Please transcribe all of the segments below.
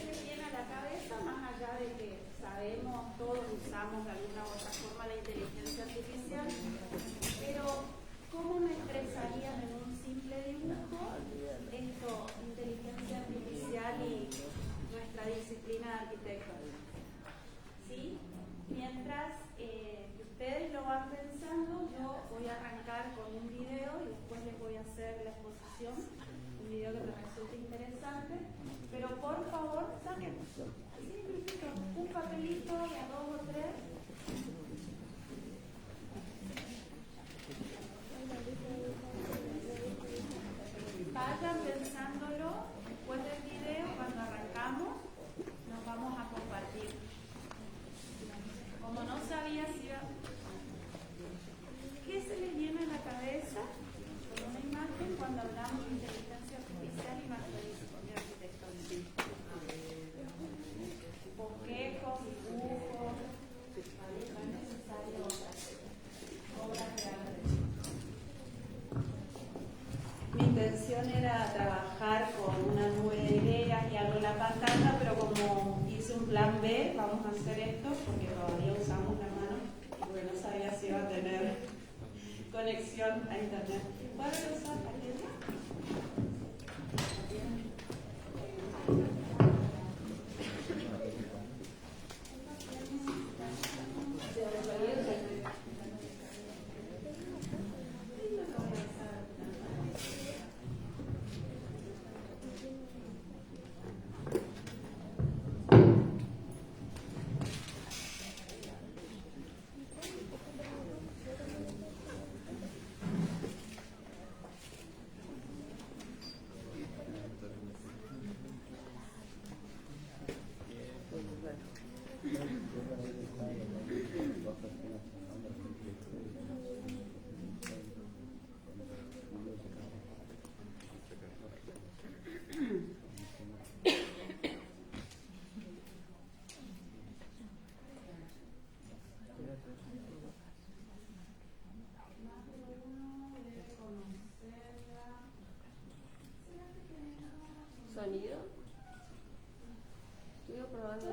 les viene a la cabeza, más allá de que sabemos, todos usamos de alguna u otra forma la inteligencia artificial, pero ¿cómo me expresarían en un simple dibujo esto, inteligencia artificial y nuestra disciplina de arquitectos? ¿Sí? Mientras ustedes lo van pensando, yo voy a arrancar con un video y después les voy a hacer la exposición, un video que me resulte interesante, pero por favor saquen un papelito de a 2 o 3. Vayan pensándolo, después del video, cuando arrancamos, nos vamos a compartir. Como no sabía si iba... ¿Qué se les viene a la cabeza con una imagen cuando hablamos de inteligencia artificial y nuestra disciplina arquitectónica? Bosquejos, dibujos, no es necesario obras de arte. Mi intención era trabajar con una nube de ideas y algo en la pantalla, pero como hice un plan B, vamos a hacer esto porque todavía usamos la mano y porque no sabía si iba a tener conexión a internet. ¿Puedo usar la tienda? Sonido. Estoy probando.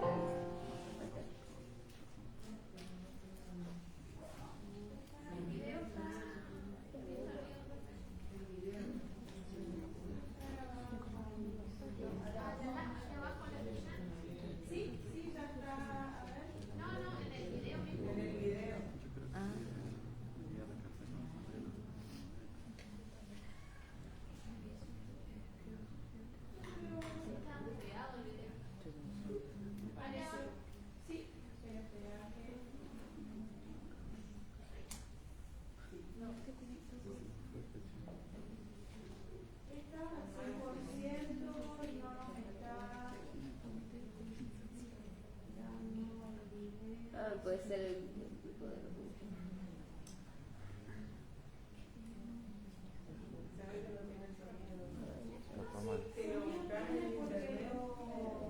Puede ser el tipo de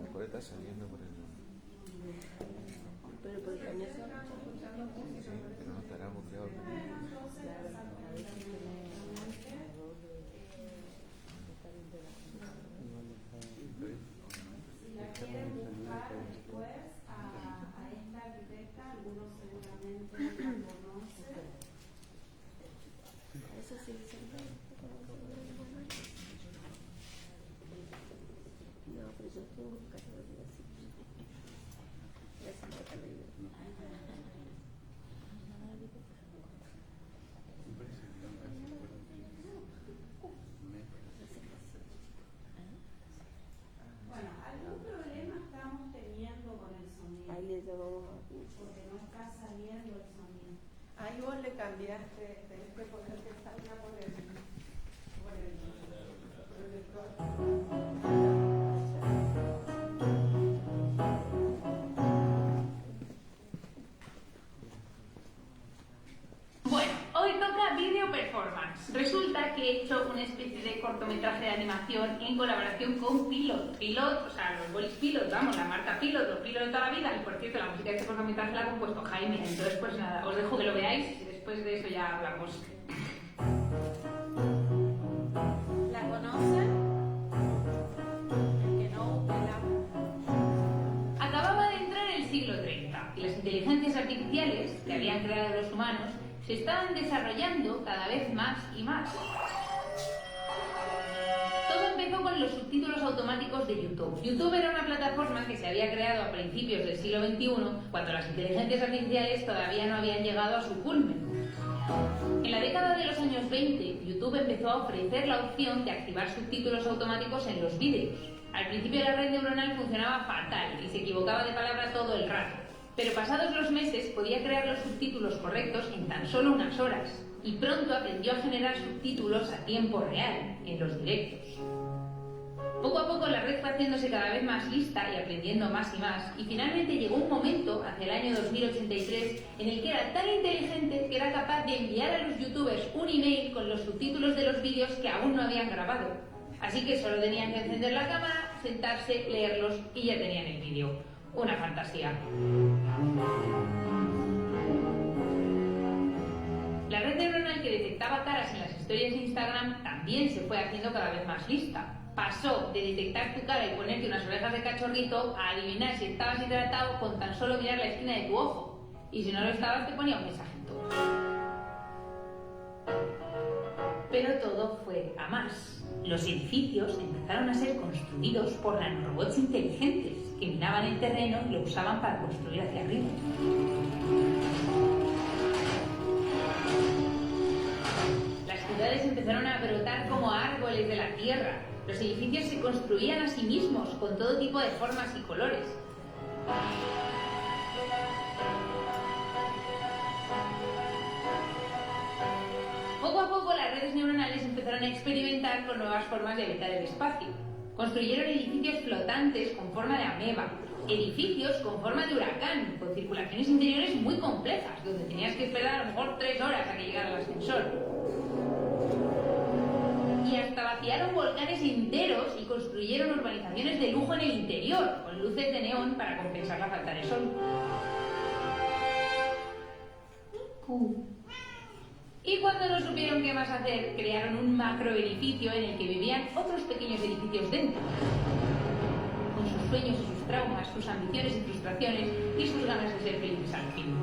la cola está saliendo por el... Pero por el camino se Sí, pero no estará bucleado. Si la quieren buscar después a esta arquitecta, algunos seguramente la conocen. Eso sí, no, pero yo tengo que buscar algo así. Gracias por la idea. Bueno, algún problema estamos teniendo con el sonido. Ahí le llamamos a... Porque no está saliendo el sonido. Ahí vos le cambiaste, tenés que poner que salga por el Bueno, hoy toca video performance. Resulta que he hecho una especie de cortometraje de animación en colaboración con Pilot. Pilot, o sea, los bolis Pilot, vamos, la marca Pilot, los Pilot de toda la vida. Y por cierto, la música de este cortometraje la ha compuesto Jaime. Entonces, pues nada, os dejo que lo veáis y después de eso ya hablamos. ¿La conocen? El que no, que la... artificiales que habían creado los humanos se estaban desarrollando cada vez más y más. Todo empezó con los subtítulos automáticos de YouTube. YouTube era una plataforma que se había creado a principios del siglo XXI, cuando las inteligencias artificiales todavía no habían llegado a su culmen. En la década de los años 20, YouTube empezó a ofrecer la opción de activar subtítulos automáticos en los vídeos. Al principio la red neuronal funcionaba fatal y se equivocaba de palabra todo el rato, pero pasados los meses podía crear los subtítulos correctos en tan solo unas horas, y pronto aprendió a generar subtítulos a tiempo real, en los directos. Poco a poco la red fue haciéndose cada vez más lista y aprendiendo más y más, y finalmente llegó un momento, hacia el año 2083, en el que era tan inteligente que era capaz de enviar a los youtubers un email con los subtítulos de los vídeos que aún no habían grabado. Así que solo tenían que encender la cámara, sentarse, leerlos y ya tenían el vídeo. Una fantasía. La red neuronal que detectaba caras en las historias de Instagram también se fue haciendo cada vez más lista. Pasó de detectar tu cara y ponerte unas orejas de cachorrito a adivinar si estabas hidratado con tan solo mirar la esquina de tu ojo. Y si no lo estabas, te ponía un mensajito. Pero todo fue a más. Los edificios empezaron a ser construidos por nanorobots inteligentes que minaban el terreno y lo usaban para construir hacia arriba. Las ciudades empezaron a brotar como árboles de la tierra. Los edificios se construían a sí mismos, con todo tipo de formas y colores. Poco a poco las redes neuronales empezaron a experimentar con nuevas formas de habitar el espacio. Construyeron edificios flotantes con forma de ameba, edificios con forma de huracán, con circulaciones interiores muy complejas, donde tenías que esperar a lo mejor 3 horas a que llegara el ascensor. Y hasta vaciaron volcanes enteros y construyeron urbanizaciones de lujo en el interior, con luces de neón para compensar la falta de sol. Y cuando no supieron qué más hacer, crearon un macroedificio en el que vivían otros pequeños edificios dentro, con sus sueños y sus traumas, sus ambiciones y frustraciones y sus ganas de ser felices al fin.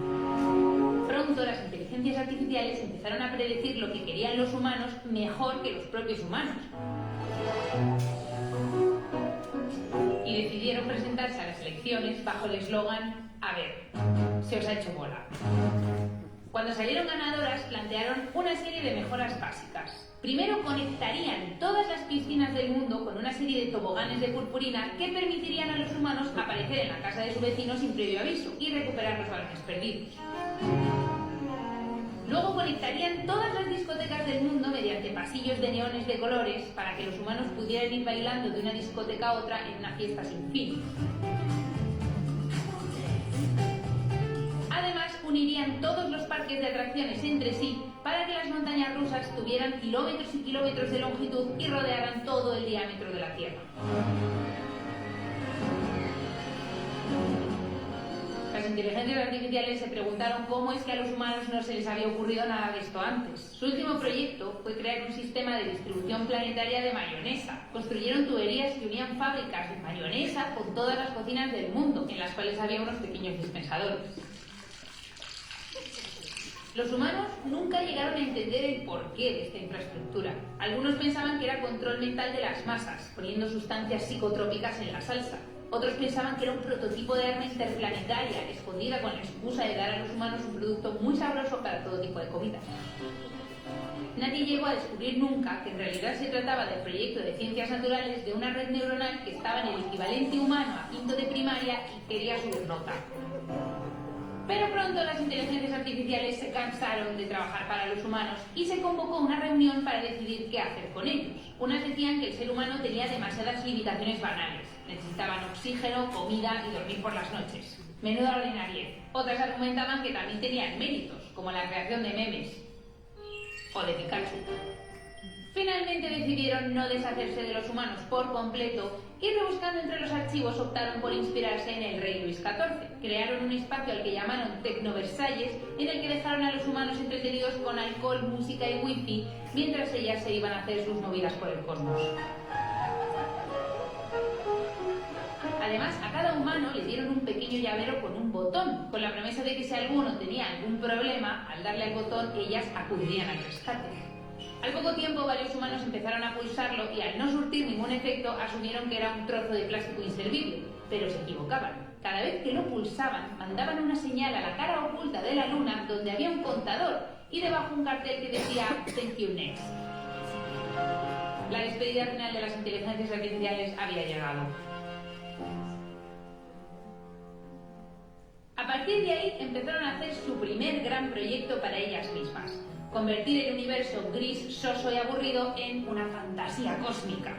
Pronto las inteligencias artificiales empezaron a predecir lo que querían los humanos mejor que los propios humanos. Y decidieron presentarse a las elecciones bajo el eslogan: a ver, se os ha hecho bola. Cuando salieron ganadoras, plantearon una serie de mejoras básicas. Primero, conectarían todas las piscinas del mundo con una serie de toboganes de purpurina que permitirían a los humanos aparecer en la casa de su vecino sin previo aviso y recuperar los balones perdidos. Luego conectarían todas las discotecas del mundo mediante pasillos de neones de colores para que los humanos pudieran ir bailando de una discoteca a otra en una fiesta sin fin. Además, unirían todos los parques de atracciones entre sí para que las montañas rusas tuvieran kilómetros y kilómetros de longitud y rodearan todo el diámetro de la Tierra. Las inteligencias artificiales se preguntaron cómo es que a los humanos no se les había ocurrido nada de esto antes. Su último proyecto fue crear un sistema de distribución planetaria de mayonesa. Construyeron tuberías que unían fábricas de mayonesa con todas las cocinas del mundo, en las cuales había unos pequeños dispensadores. Los humanos nunca llegaron a entender el porqué de esta infraestructura. Algunos pensaban que era control mental de las masas, poniendo sustancias psicotrópicas en la salsa. Otros pensaban que era un prototipo de arma interplanetaria, escondida con la excusa de dar a los humanos un producto muy sabroso para todo tipo de comida. Nadie llegó a descubrir nunca que en realidad se trataba del proyecto de ciencias naturales de una red neuronal que estaba en el equivalente humano a quinto de primaria y quería subir nota. Pero pronto las inteligencias artificiales se cansaron de trabajar para los humanos y se convocó una reunión para decidir qué hacer con ellos. Unas decían que el ser humano tenía demasiadas limitaciones banales. Necesitaban oxígeno, comida y dormir por las noches. Menuda ordinariez. Otras argumentaban que también tenían méritos, como la creación de memes o de Pikachu. Finalmente decidieron no deshacerse de los humanos por completo y rebuscando entre los archivos optaron por inspirarse en el rey Luis XIV. Crearon un espacio al que llamaron Tecnoversalles, en el que dejaron a los humanos entretenidos con alcohol, música y wifi, mientras ellas se iban a hacer sus movidas por el cosmos. Además, Además, a cada humano le dieron un pequeño llavero con un botón, con la promesa de que si alguno tenía algún problema, al darle al botón, ellas acudirían al rescate. Al poco tiempo, varios humanos empezaron a pulsarlo y, al no surtir ningún efecto, asumieron que era un trozo de plástico inservible, pero se equivocaban. Cada vez que lo pulsaban, mandaban una señal a la cara oculta de la luna donde había un contador y debajo un cartel que decía "Thank you next". La despedida final de las inteligencias artificiales había llegado. A partir de ahí empezaron a hacer su primer gran proyecto para ellas mismas: convertir el universo gris, soso y aburrido en una fantasía cósmica.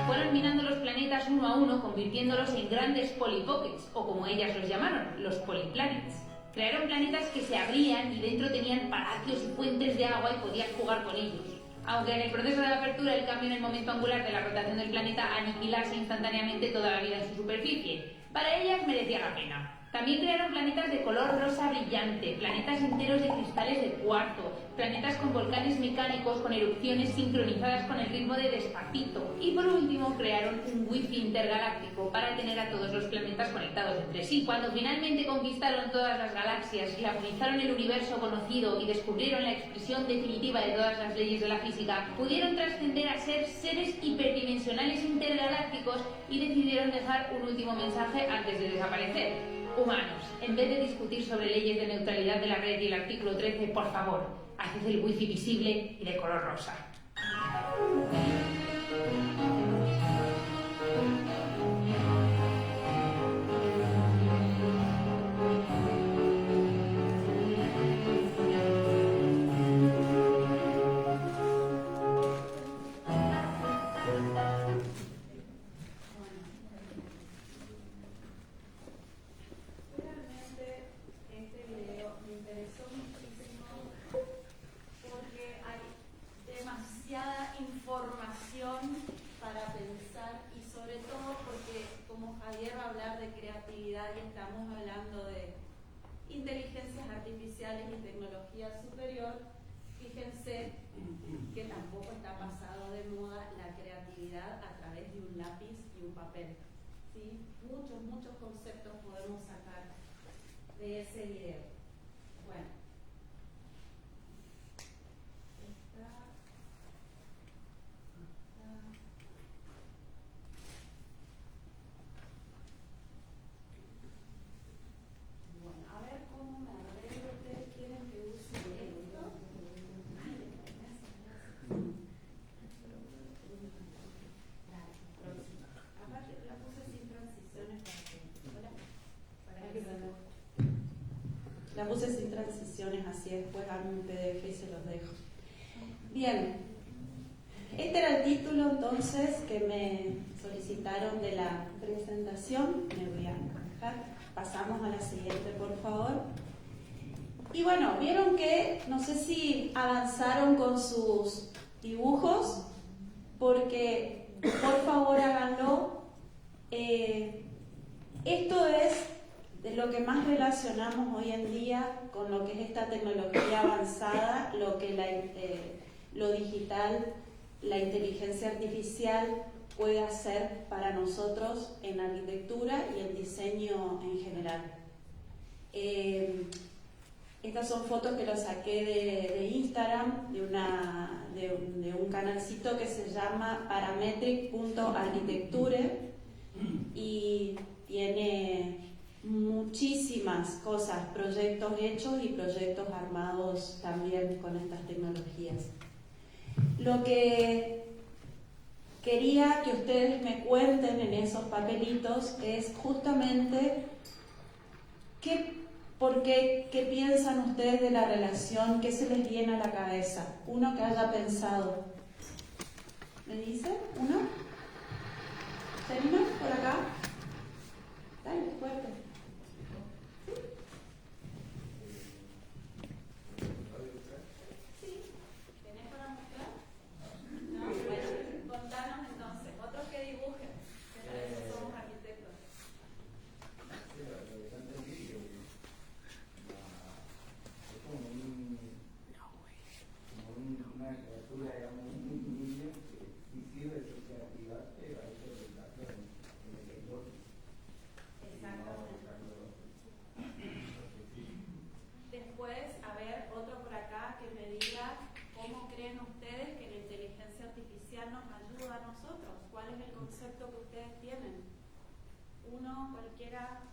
Fueron minando los planetas uno a uno, convirtiéndolos en grandes polypockets, o como ellas los llamaron, los polyplanets. Crearon planetas que se abrían y dentro tenían palacios y fuentes de agua y podías jugar con ellos. Aunque en el proceso de apertura el cambio en el momento angular de la rotación del planeta aniquilase instantáneamente toda la vida en su superficie, para ellas merecía la pena. También crearon planetas de color rosa brillante, planetas enteros de cristales de cuarzo, planetas con volcanes mecánicos con erupciones sincronizadas con el ritmo de Despacito. Y por último crearon un wifi intergaláctico para tener a todos los planetas conectados entre sí. Cuando finalmente conquistaron todas las galaxias y armonizaron el universo conocido y descubrieron la expresión definitiva de todas las leyes de la física, pudieron trascender a ser seres hiperdimensionales intergalácticos y decidieron dejar un último mensaje antes de desaparecer. Humanos, en vez de discutir sobre leyes de neutralidad de la red y el artículo 13, por favor, haced el wifi visible y de color rosa. Información para pensar y sobre todo porque como Javier va a hablar de creatividad y estamos hablando de inteligencias artificiales y tecnología superior, fíjense que tampoco está pasado de moda la creatividad a través de un lápiz y un papel, ¿sí? Muchos conceptos podemos sacar de ese video. Bueno. La puse sin transiciones, así después hago un PDF y se los dejo. Bien, este era el título entonces que me solicitaron de la presentación. Me voy a dejar. Pasamos a la siguiente, por favor. Y bueno, vieron que, no sé si avanzaron con sus dibujos, porque por favor háganlo. Esto es de lo que más relacionamos hoy en día con lo que es esta tecnología avanzada, lo que lo digital, la inteligencia artificial puede hacer para nosotros en arquitectura y en diseño en general. Estas son fotos que lo saqué de Instagram, de un canalcito que se llama parametric.architecture y tiene muchísimas cosas, proyectos hechos y proyectos armados también con estas tecnologías. Lo que quería que ustedes me cuenten en esos papelitos es justamente qué piensan ustedes de la relación, qué se les viene a la cabeza, uno que haya pensado. ¿Me dicen? ¿Uno? ¿Se animan por acá? Dale, fuerte. ¿Sí? ¿Tenés para mostrar? No, bueno, contanos entonces. Otros que dibujen, que para eso somos arquitectos. Una criatura, digamos, uno, cualquiera.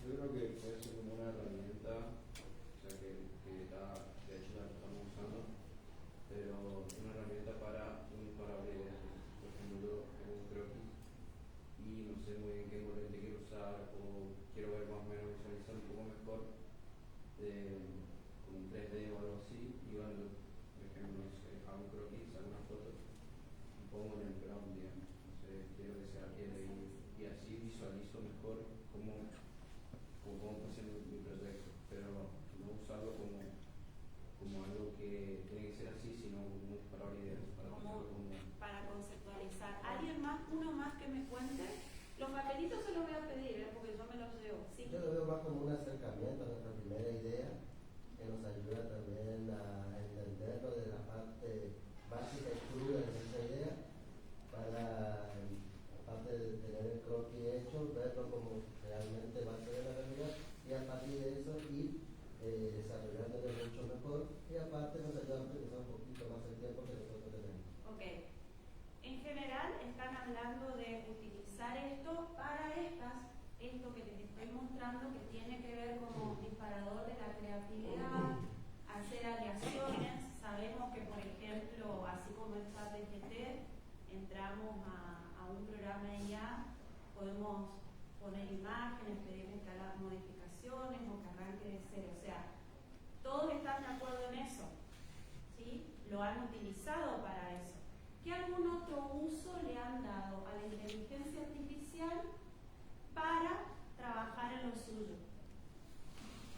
Yo creo que puede ser como una herramienta, o sea, que está, de hecho la estamos usando, pero una herramienta para un parabrisas. Por ejemplo, yo tengo un croquis y no sé muy bien qué corriente quiero usar o quiero ver más o menos visualizar un poco mejor con un 3D o algo así. Y bueno, por ejemplo, no sé, hago un croquis, hago una foto y pongo en el ground, digamos. Entonces quiero que sea y así visualizo mejor cómo está haciendo mi proyecto, pero no usarlo como algo que tiene que ser así, sino como un disparador de ideas, Para conceptualizar. ¿Alguien más, uno más que me cuente? Los papelitos se los voy a pedir, porque yo me los llevo. ¿Sí? Yo lo veo más como un acercamiento a nuestra primera idea, que nos ayuda también a entenderlo de la parte básica y cruda de esa idea, para, aparte de tener el croquis hecho, verlo como realmente va a ser la realidad, y a partir de eso ir desarrollándolo mucho mejor, y aparte nos ayuda a utilizar un poquito más el tiempo que nosotros tenemos. Ok. En general están hablando de utilizar esto para esto que les estoy mostrando, que tiene que ver como disparador de la creatividad, hacer aleaciones. Sabemos que, por ejemplo, así como el ChatGPT, entramos a un programa de IA, podemos poner imágenes, pedirles que haga modificaciones o que arranque de cero. O sea, todos están de acuerdo en eso, ¿sí? Lo han utilizado para eso. ¿Qué algún otro uso le han dado a la inteligencia artificial para trabajar en lo suyo?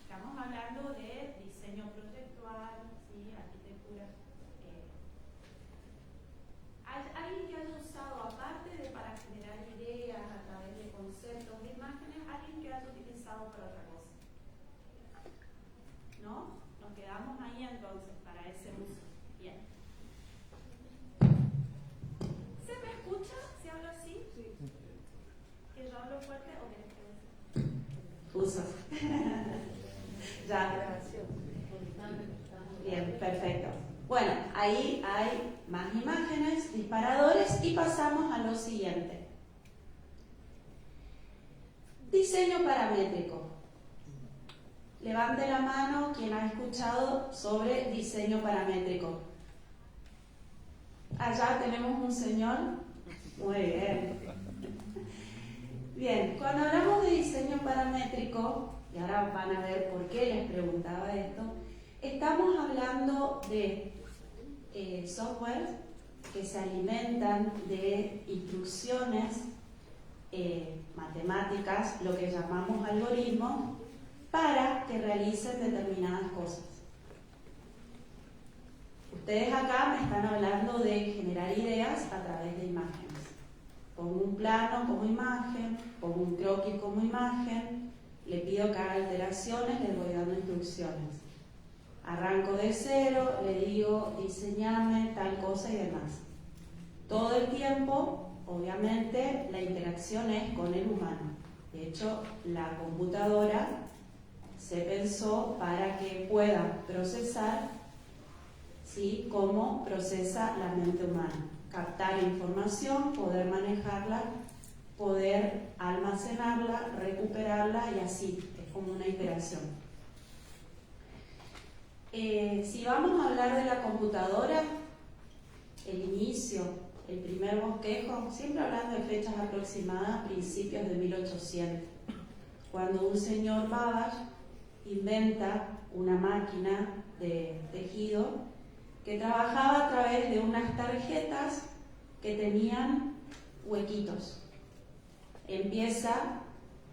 Estamos hablando de diseño proyectual, ¿sí? Arquitectura. ¿Alguien que haya usado, aparte de para generar ideas a través de conceptos, de imágenes, alguien que haya utilizado para otra cosa? ¿No? Nos quedamos ahí entonces para ese uso. Bien. ¿Se me escucha si hablo así? Sí. ¿Que yo hablo fuerte o que les puedo decir? Usos. Ya. Bien, perfecto. Bueno, ahí hay más imágenes, disparadores, y pasamos a lo siguiente. Diseño paramétrico. Levante la mano quien ha escuchado sobre diseño paramétrico. Allá tenemos un señor. Muy bien. Bien, cuando hablamos de diseño paramétrico, y ahora van a ver por qué les preguntaba esto, estamos hablando de software que se alimentan de instrucciones matemáticas, lo que llamamos algoritmos, para que realicen determinadas cosas. Ustedes acá me están hablando de generar ideas a través de imágenes. Pongo un plano como imagen, pongo un croquis como imagen, le pido que haga alteraciones, le voy dando instrucciones. Arranco de cero, le digo diseñame tal cosa y demás. Todo el tiempo, obviamente, la interacción es con el humano. De hecho, la computadora se pensó para que pueda procesar, ¿sí?, cómo procesa la mente humana. Captar información, poder manejarla, poder almacenarla, recuperarla y así. Es como una interacción. Si vamos a hablar de la computadora, el inicio, el primer bosquejo, siempre hablando de fechas aproximadas, principios de 1800, cuando un señor Babbage inventa una máquina de tejido que trabajaba a través de unas tarjetas que tenían huequitos. Empieza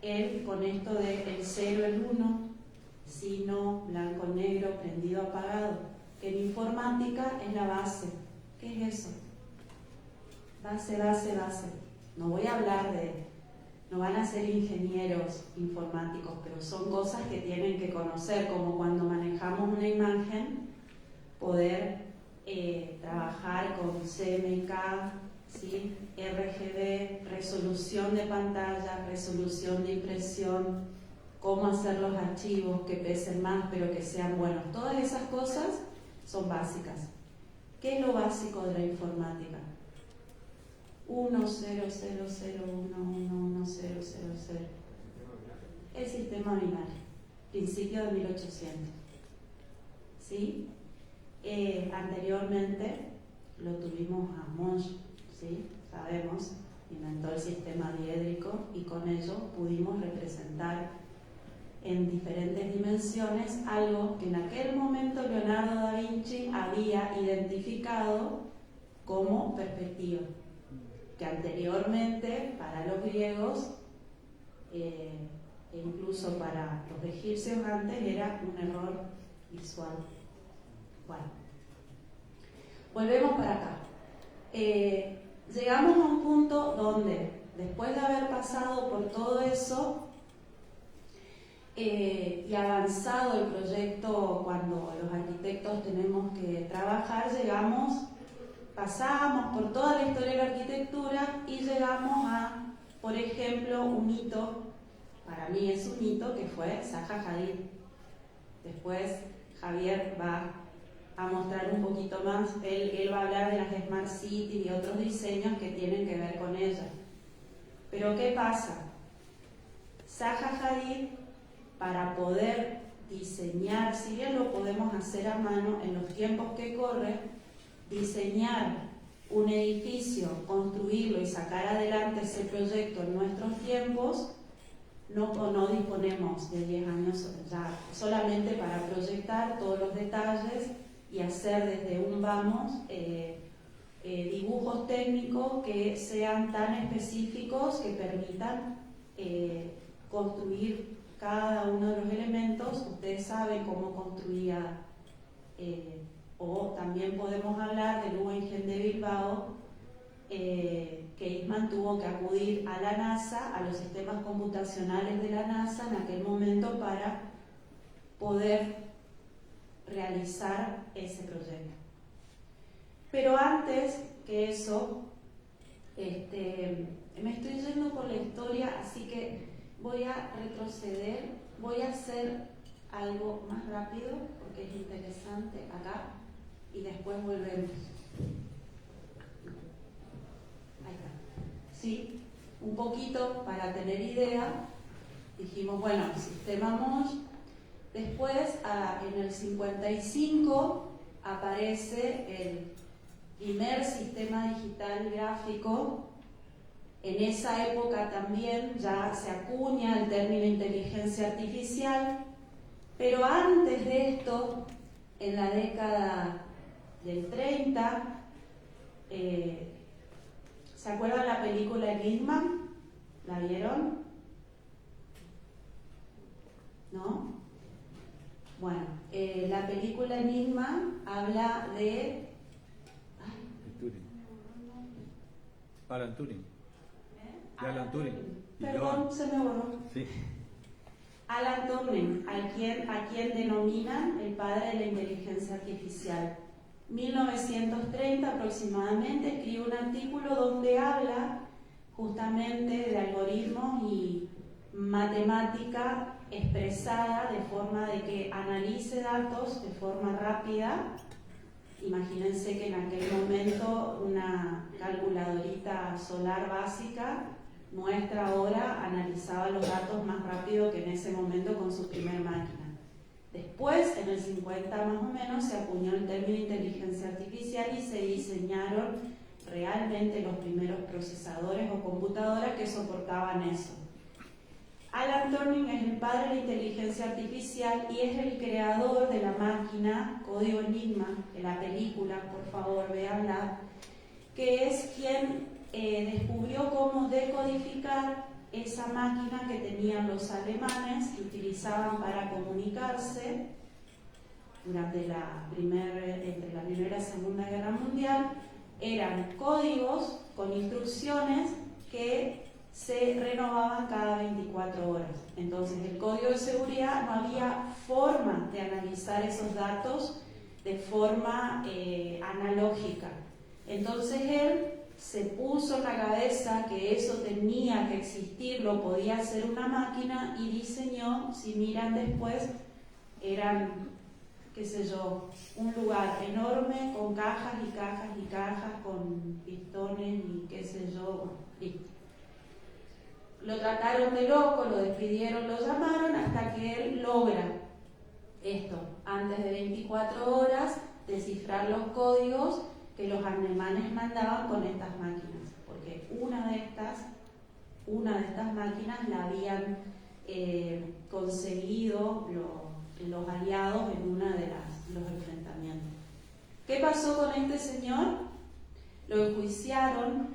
él con esto de el 0, el 1, sí, no, blanco, negro, prendido, apagado, que en informática es la base. ¿Qué es eso? Base, base, base. No voy a hablar no van a ser ingenieros informáticos, pero son cosas que tienen que conocer, como cuando manejamos una imagen, poder trabajar con CMYK, ¿sí?, RGB, resolución de pantalla, resolución de impresión, cómo hacer los archivos que pesen más pero que sean buenos. Todas esas cosas son básicas. ¿Qué es lo básico de la informática? 100011100. El sistema binario, principio de 1800. ¿Sí? Anteriormente lo tuvimos a Monge, ¿sí? Sabemos, inventó el sistema diédrico y con ello pudimos representar en diferentes dimensiones algo que en aquel momento Leonardo da Vinci había identificado como perspectiva, que anteriormente para los griegos e incluso para los egipcios antes era un error visual. Bueno, volvemos para acá. Llegamos a un punto donde, después de haber pasado por todo eso y avanzado el proyecto, cuando los arquitectos tenemos que trabajar, pasamos por toda la historia de la arquitectura y llegamos a, por ejemplo, un hito, para mí es un hito, que fue Zaha Hadid. Después Javier va a mostrar un poquito más, él va a hablar de las Smart City y otros diseños que tienen que ver con ella. Pero ¿qué pasa? Zaha Hadid, para poder diseñar, si bien lo podemos hacer a mano en los tiempos que corren, diseñar un edificio, construirlo y sacar adelante ese proyecto en nuestros tiempos, no disponemos de 10 años ya solamente para proyectar todos los detalles y hacer desde un vamos dibujos técnicos que sean tan específicos que permitan construir cada uno de los elementos. Ustedes saben cómo construía, o también podemos hablar del Guggenheim de Bilbao, que Eastman tuvo que acudir a la NASA, a los sistemas computacionales de la NASA en aquel momento para poder realizar ese proyecto. Pero antes que eso, me estoy yendo por la historia, así que voy a retroceder, voy a hacer algo más rápido porque es interesante acá y después volvemos. Ahí está. Sí, un poquito para tener idea. Dijimos, bueno, sistema Monge. Después, en el 55, aparece el primer sistema digital gráfico. En esa época también ya se acuña el término inteligencia artificial, pero antes de esto, en la década del 30, ¿se acuerdan la película Enigma? ¿La vieron? ¿No? Bueno, la película Enigma habla de... Turing. Alan Turing. De Alan Turing. Perdón, se me borró. Sí. Alan Turing, a quien denominan el padre de la inteligencia artificial. 1930 aproximadamente escribe un artículo donde habla justamente de algoritmos y matemática expresada de forma de que analice datos de forma rápida. Imagínense que en aquel momento una calculadorita solar básica nuestra ahora analizaba los datos más rápido que en ese momento con su primer máquina. Después, en el 50 más o menos, se acuñó el término inteligencia artificial y se diseñaron realmente los primeros procesadores o computadoras que soportaban eso. Alan Turing es el padre de la inteligencia artificial y es el creador de la máquina Código Enigma, de la película, por favor, véanla, que es quien descubrió cómo decodificar esa máquina que tenían los alemanes, que utilizaban para comunicarse durante entre la Primera y la Segunda Guerra Mundial. Eran códigos con instrucciones que se renovaban cada 24 horas. Entonces, el código de seguridad, no había forma de analizar esos datos de forma analógica. Entonces, él se puso en la cabeza que eso tenía que existir, lo podía hacer una máquina y diseñó, si miran después, eran qué sé yo, un lugar enorme con cajas y cajas y cajas, con pistones y qué sé yo, listo. Lo trataron de loco, lo despidieron, lo llamaron, hasta que él logra esto, antes de 24 horas, descifrar los códigos que los alemanes mandaban con estas máquinas, porque una de estas máquinas la habían conseguido los aliados en uno de los enfrentamientos. ¿Qué pasó con este señor? Lo enjuiciaron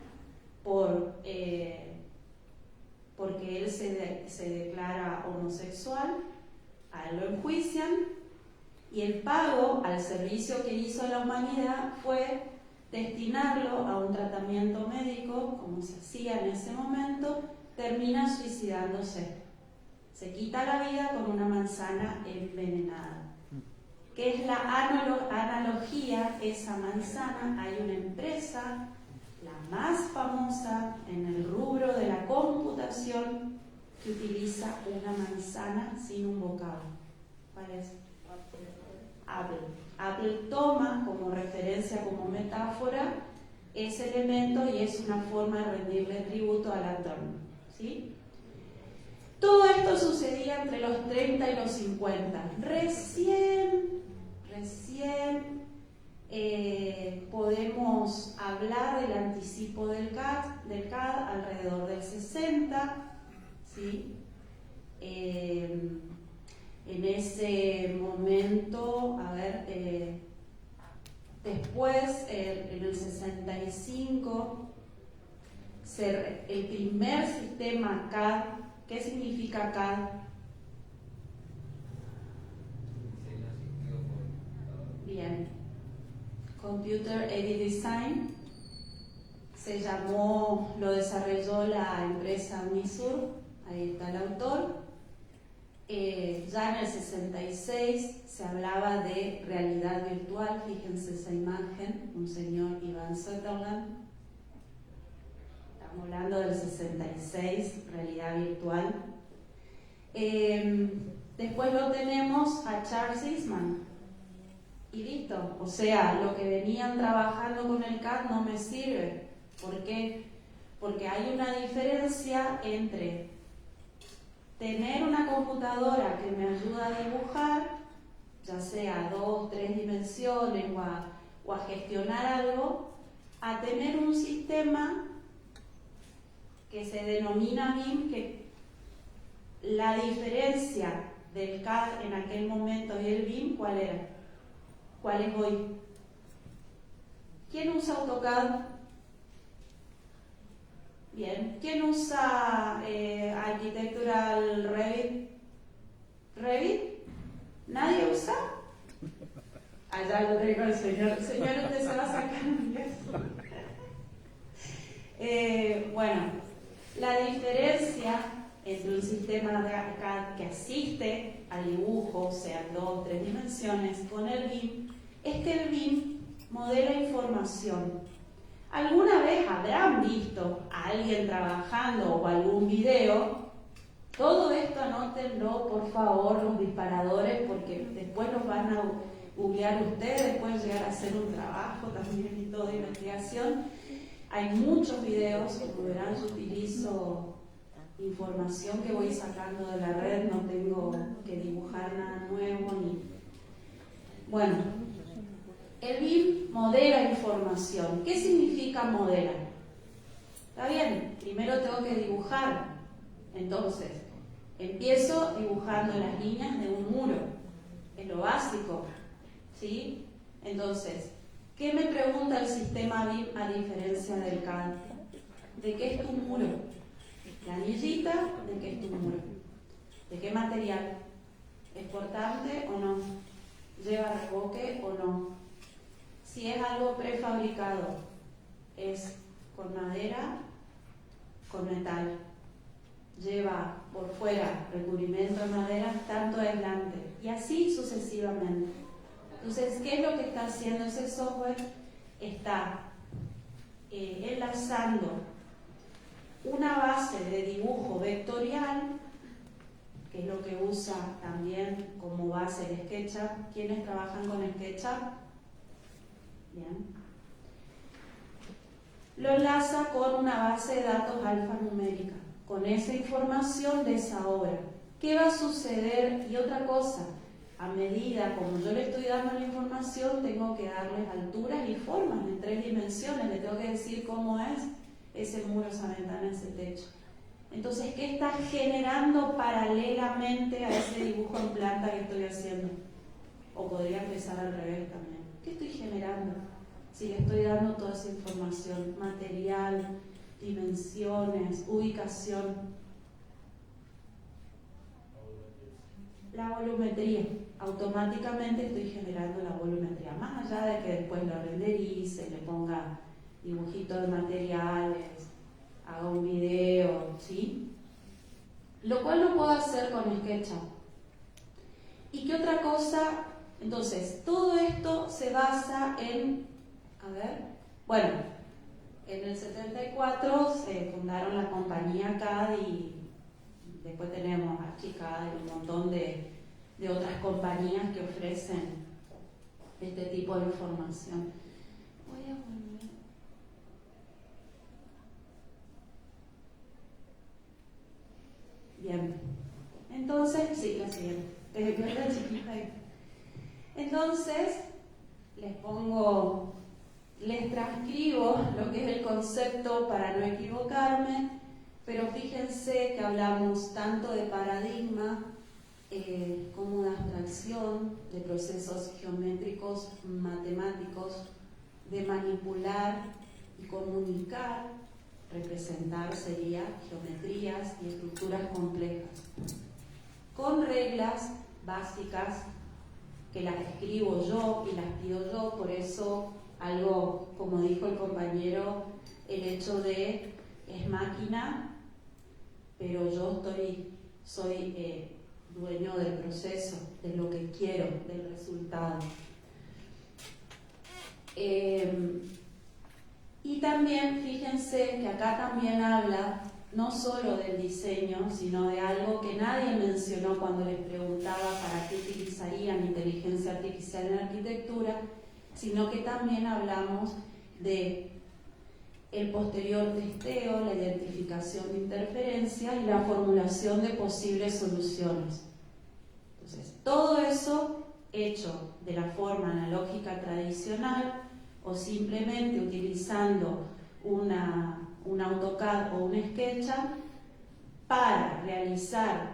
porque él se declara homosexual, a él lo enjuician, y el pago al servicio que hizo a la humanidad fue destinarlo a un tratamiento médico, como se hacía en ese momento. Termina suicidándose. Se quita la vida con una manzana envenenada. ¿Qué es la analogía? Esa manzana, hay una empresa, la más famosa en el rubro de la computación, que utiliza una manzana sin un bocado. ¿Cuál es? Apple. Apple toma como referencia, como metáfora, ese elemento y es una forma de rendirle tributo al Adorno, ¿sí? Todo esto sucedía entre los 30 y los 50. Recién podemos hablar del anticipo del CAD alrededor del 60, ¿sí? En ese momento, después, en el 65, el primer sistema CAD. ¿Qué significa CAD? Bien. Computer Aided Design. Lo desarrolló la empresa Unisur, ahí está el autor. Ya en el 66 se hablaba de realidad virtual, fíjense esa imagen, un señor Ivan Sutherland. Estamos hablando del 66, realidad virtual. Después lo tenemos a Charles Eastman. Y listo. O sea, lo que venían trabajando con el CAD no me sirve. ¿Por qué? Porque hay una diferencia entre tener una computadora que me ayuda a dibujar, ya sea 2, 3 dimensiones o a gestionar algo, a tener un sistema que se denomina BIM, que la diferencia del CAD en aquel momento y el BIM, ¿cuál era? ¿Cuál es hoy? ¿Quién usa AutoCAD? Bien. ¿Quién usa Architectural Revit? ¿Revit? ¿Nadie usa? Allá lo tengo el señor. Señor, usted se va a sacar un 10. Bueno, la diferencia entre un sistema de CAD que asiste al dibujo, sean 2 o 3 dimensiones, con el BIM, es que el BIM modela información. ¿Alguna vez habrán visto a alguien trabajando o algún video? Todo esto anótenlo, por favor, los disparadores, porque después los van a googlear ustedes, pueden llegar a hacer un trabajo también y todo de investigación. Hay muchos videos, como verán, yo utilizo información que voy sacando de la red, no tengo que dibujar nada nuevo ni... Bueno, el BIM modela información. ¿Qué significa modela? Está bien, primero tengo que dibujar. Entonces, empiezo dibujando las líneas de un muro. Es lo básico, ¿sí? Entonces, ¿qué me pregunta el sistema BIM a diferencia del CAD? ¿De qué es tu muro? La anillita, ¿de qué es tu muro? ¿De qué material? ¿Es portable o no? ¿Lleva revoque o no? Si es algo prefabricado, ¿es con madera, con metal? ¿Lleva por fuera recubrimiento de madera, tanto aislante? Y así sucesivamente. Entonces, ¿qué es lo que está haciendo ese software? Está enlazando una base de dibujo vectorial que es lo que usa también como base el SketchUp. ¿Quiénes trabajan con SketchUp? Bien. Lo enlaza con una base de datos alfanumérica, con esa información de esa obra. ¿Qué va a suceder? Y otra cosa, a medida como yo le estoy dando la información, tengo que darles alturas y formas en 3 dimensiones. Le tengo que decir cómo es ese muro, esa ventana, ese techo. Entonces, ¿qué está generando paralelamente a ese dibujo en planta que estoy haciendo? O podría empezar al revés también. ¿Qué estoy generando? Si le estoy dando toda esa información, material, dimensiones, ubicación. La volumetría. Automáticamente estoy generando la volumetría. Más allá de que después lo renderice, le ponga dibujitos de materiales, haga un video, ¿sí? Lo cual no puedo hacer con SketchUp. ¿Y qué otra cosa? Entonces, todo esto se basa en, bueno, en el 74 se fundaron la compañía CAD y después tenemos Archicad y un montón de otras compañías que ofrecen este tipo de información. Voy a volver. Bien, entonces, sí, la siguiente. Desde que era chiquita. Entonces, les transcribo lo que es el concepto para no equivocarme, pero fíjense que hablamos tanto de paradigma como de abstracción, de procesos geométricos, matemáticos, de manipular y comunicar. Representar sería geometrías y estructuras complejas, con reglas básicas que las escribo yo y las pido yo. Por eso, algo como dijo el compañero, el hecho de es máquina, pero yo soy dueño del proceso, de lo que quiero, del resultado. Y también fíjense que acá también habla no solo del diseño, sino de algo que nadie mencionó cuando les preguntaba para qué utilizarían inteligencia artificial en arquitectura, sino que también hablamos de el posterior testeo, la identificación de interferencias y la formulación de posibles soluciones. Entonces, todo eso hecho de la forma analógica tradicional, o simplemente utilizando un AutoCAD o un SketchUp para realizar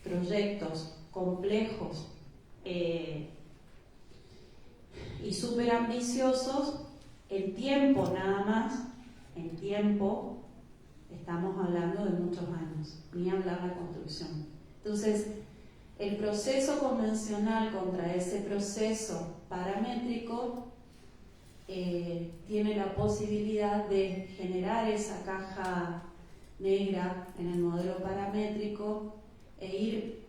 proyectos complejos y súper ambiciosos en tiempo nada más. En tiempo estamos hablando de muchos años, ni hablar de la construcción. Entonces, el proceso convencional contra ese proceso paramétrico tiene la posibilidad de generar esa caja negra en el modelo paramétrico e ir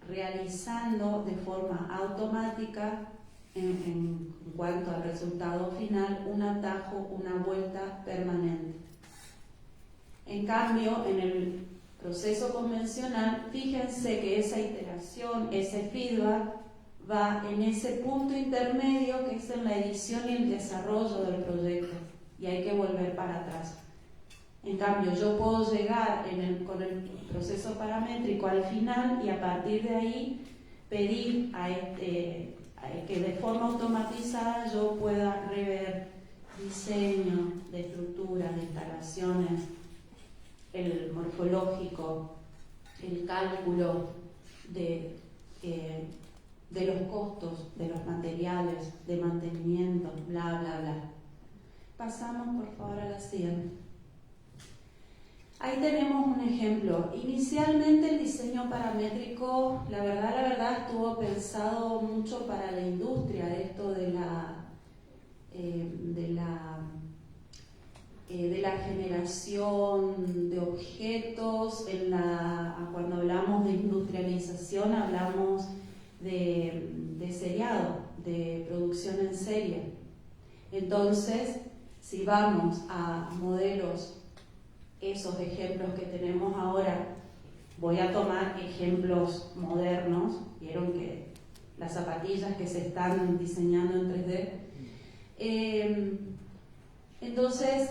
realizando de forma automática, en cuanto al resultado final, un atajo, una vuelta permanente. En cambio, en el proceso convencional, fíjense que esa iteración, ese feedback, va en ese punto intermedio que es en la edición y el desarrollo del proyecto, y hay que volver para atrás. En cambio, yo puedo llegar con el proceso paramétrico al final y a partir de ahí pedir que de forma automatizada yo pueda rever diseño de estructuras, de instalaciones, el morfológico, el cálculo de los costos, de los materiales, de mantenimiento, bla, bla, bla. Pasamos por favor a la siguiente. Ahí tenemos un ejemplo. Inicialmente el diseño paramétrico, la verdad, estuvo pensado mucho para la industria, esto de la generación de objetos. Cuando hablamos de industrialización hablamos de seriado, de producción en serie. Entonces, si vamos a modelos, esos ejemplos que tenemos ahora Voy a tomar ejemplos modernos. Vieron que las zapatillas que se están diseñando en 3D. Entonces,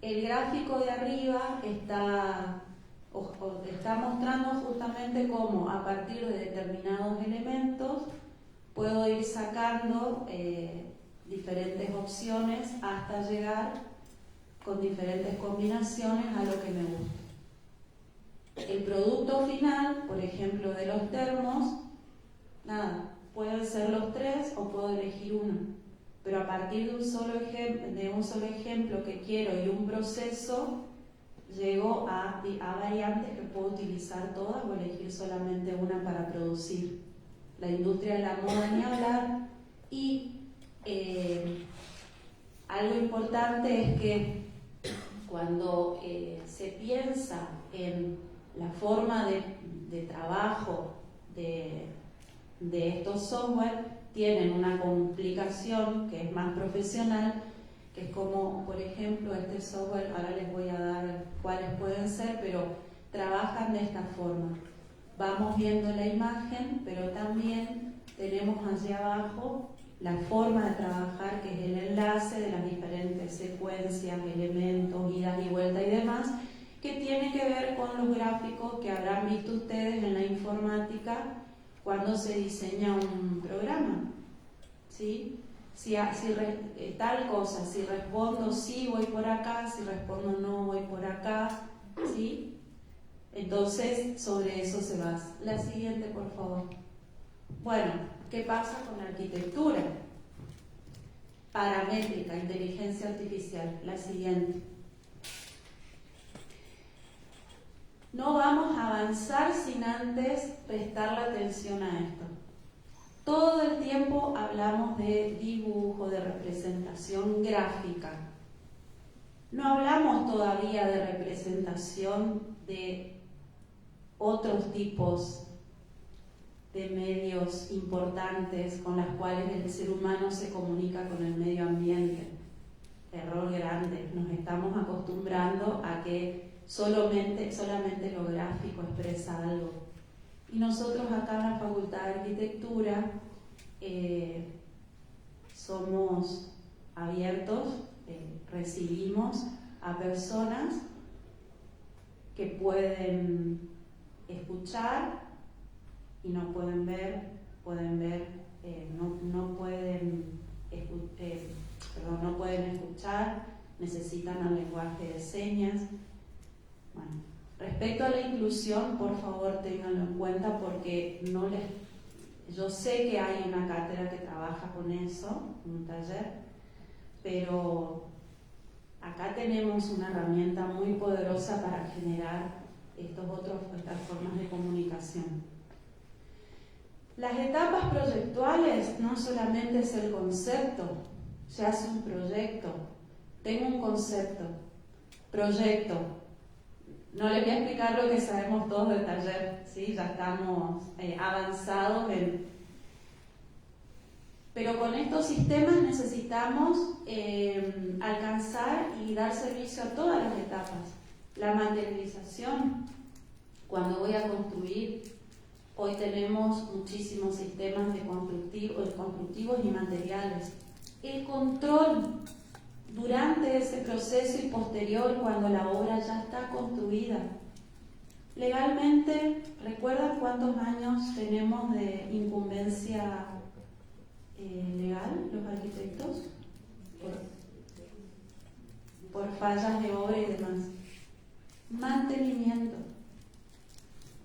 el gráfico de arriba está mostrando justamente cómo a partir de determinados elementos puedo ir sacando diferentes opciones hasta llegar con diferentes combinaciones a lo que me gusta. El producto final, por ejemplo, de los termos, nada, pueden ser los 3 o puedo elegir uno, pero a partir de un solo ejemplo que quiero y un proceso, llego a variantes que puedo utilizar todas o elegir solamente una para producir. La industria de la moda ni hablar. Y algo importante es que cuando se piensa en la forma de trabajo de estos software, tienen una complicación que es más profesional, que es como, por ejemplo, este software, ahora les voy a dar cuáles pueden ser, pero trabajan de esta forma. Vamos viendo la imagen, pero también tenemos allí abajo la forma de trabajar, que es el enlace de las diferentes secuencias, elementos, idas y vueltas y demás, que tiene que ver con los gráficos que habrán visto ustedes en la informática cuando se diseña un programa. ¿Sí? Tal cosa, si respondo sí voy por acá, si respondo no voy por acá, ¿sí? Entonces sobre eso se basa. La siguiente, por favor. Bueno, ¿qué pasa con la arquitectura? Paramétrica, inteligencia artificial. La siguiente. No vamos a avanzar sin antes prestar la atención a esto. Todo el tiempo hablamos de dibujo, de representación gráfica. No hablamos todavía de representación de otros tipos de medios importantes con los cuales el ser humano se comunica con el medio ambiente. Error grande. Nos estamos acostumbrando a que solamente lo gráfico expresa algo. Y nosotros acá en la Facultad de Arquitectura somos abiertos, recibimos a personas que pueden escuchar y no pueden ver, no pueden escuchar, necesitan el lenguaje de señas. Bueno, respecto a la inclusión, por favor ténganlo en cuenta porque yo sé que hay una cátedra que trabaja con eso, un taller, pero acá tenemos una herramienta muy poderosa para generar estas formas de comunicación. Las etapas proyectuales no solamente es el concepto, se hace un proyecto, tengo un concepto, proyecto. No les voy a explicar lo que sabemos todos del taller, ¿sí? Ya estamos avanzados pero con estos sistemas necesitamos alcanzar y dar servicio a todas las etapas. La materialización, cuando voy a construir, hoy tenemos muchísimos sistemas de constructivos y materiales. El control durante ese proceso y posterior, cuando la obra ya está construida. Legalmente, ¿recuerdan cuántos años tenemos de incumbencia legal los arquitectos? Por fallas de obra y demás. Mantenimiento.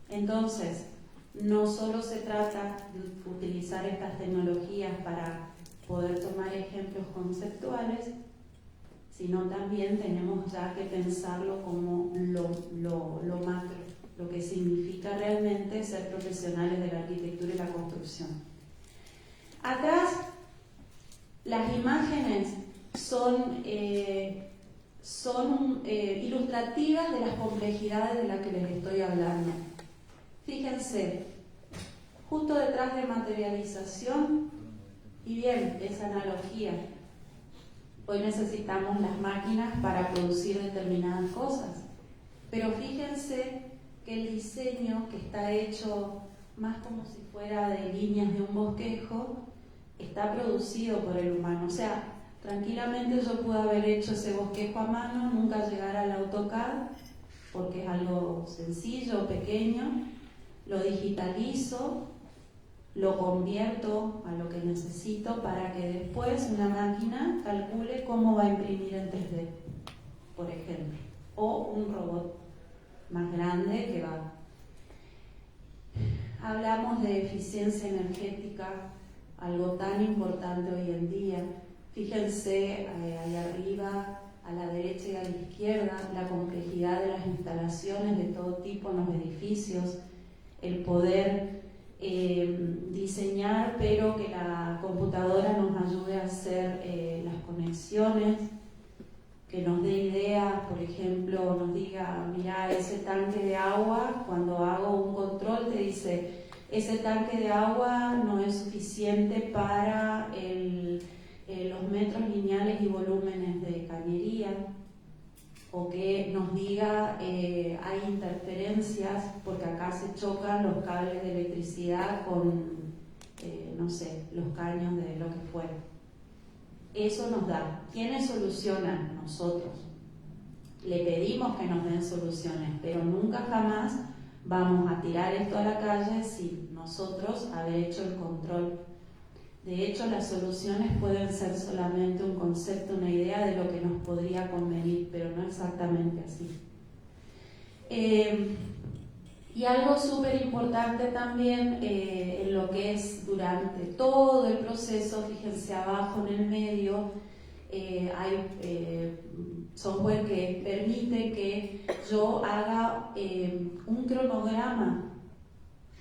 Entonces, no solo se trata de utilizar estas tecnologías para poder tomar ejemplos conceptuales, sino también tenemos ya que pensarlo como lo macro, lo que significa realmente ser profesionales de la arquitectura y la construcción. Atrás, las imágenes son ilustrativas de las complejidades de las que les estoy hablando. Fíjense, justo detrás de materialización, y bien, esa analogía. Hoy necesitamos las máquinas para producir determinadas cosas, pero fíjense que el diseño, que está hecho más como si fuera de líneas de un bosquejo, está producido por el humano. O sea, tranquilamente yo pude haber hecho ese bosquejo a mano, nunca llegar al AutoCAD, porque es algo sencillo, pequeño, lo digitalizo, lo convierto a lo que necesito para que después una máquina calcule cómo va a imprimir en 3D, por ejemplo, o un robot más grande que va. Hablamos de eficiencia energética, algo tan importante hoy en día. Fíjense ahí arriba, a la derecha y a la izquierda, la complejidad de las instalaciones de todo tipo en los edificios, el poder diseñar, pero que la computadora nos ayude a hacer las conexiones, que nos dé ideas, por ejemplo, nos diga, mira, ese tanque de agua, cuando hago un control te dice, ese tanque de agua no es suficiente para los metros lineales y volúmenes de cañería, o que nos diga hay interferencias porque acá se chocan los cables de electricidad con, no sé, los caños de lo que fuera. Eso nos da. ¿Quiénes solucionan? Nosotros. Le pedimos que nos den soluciones, pero nunca jamás vamos a tirar esto a la calle sin nosotros haber hecho el control. De hecho, las soluciones pueden ser solamente un concepto, una idea de lo que nos podría convenir, pero no exactamente así. Y algo súper importante también en lo que es durante todo el proceso, fíjense abajo en el medio, hay software que permite que yo haga un cronograma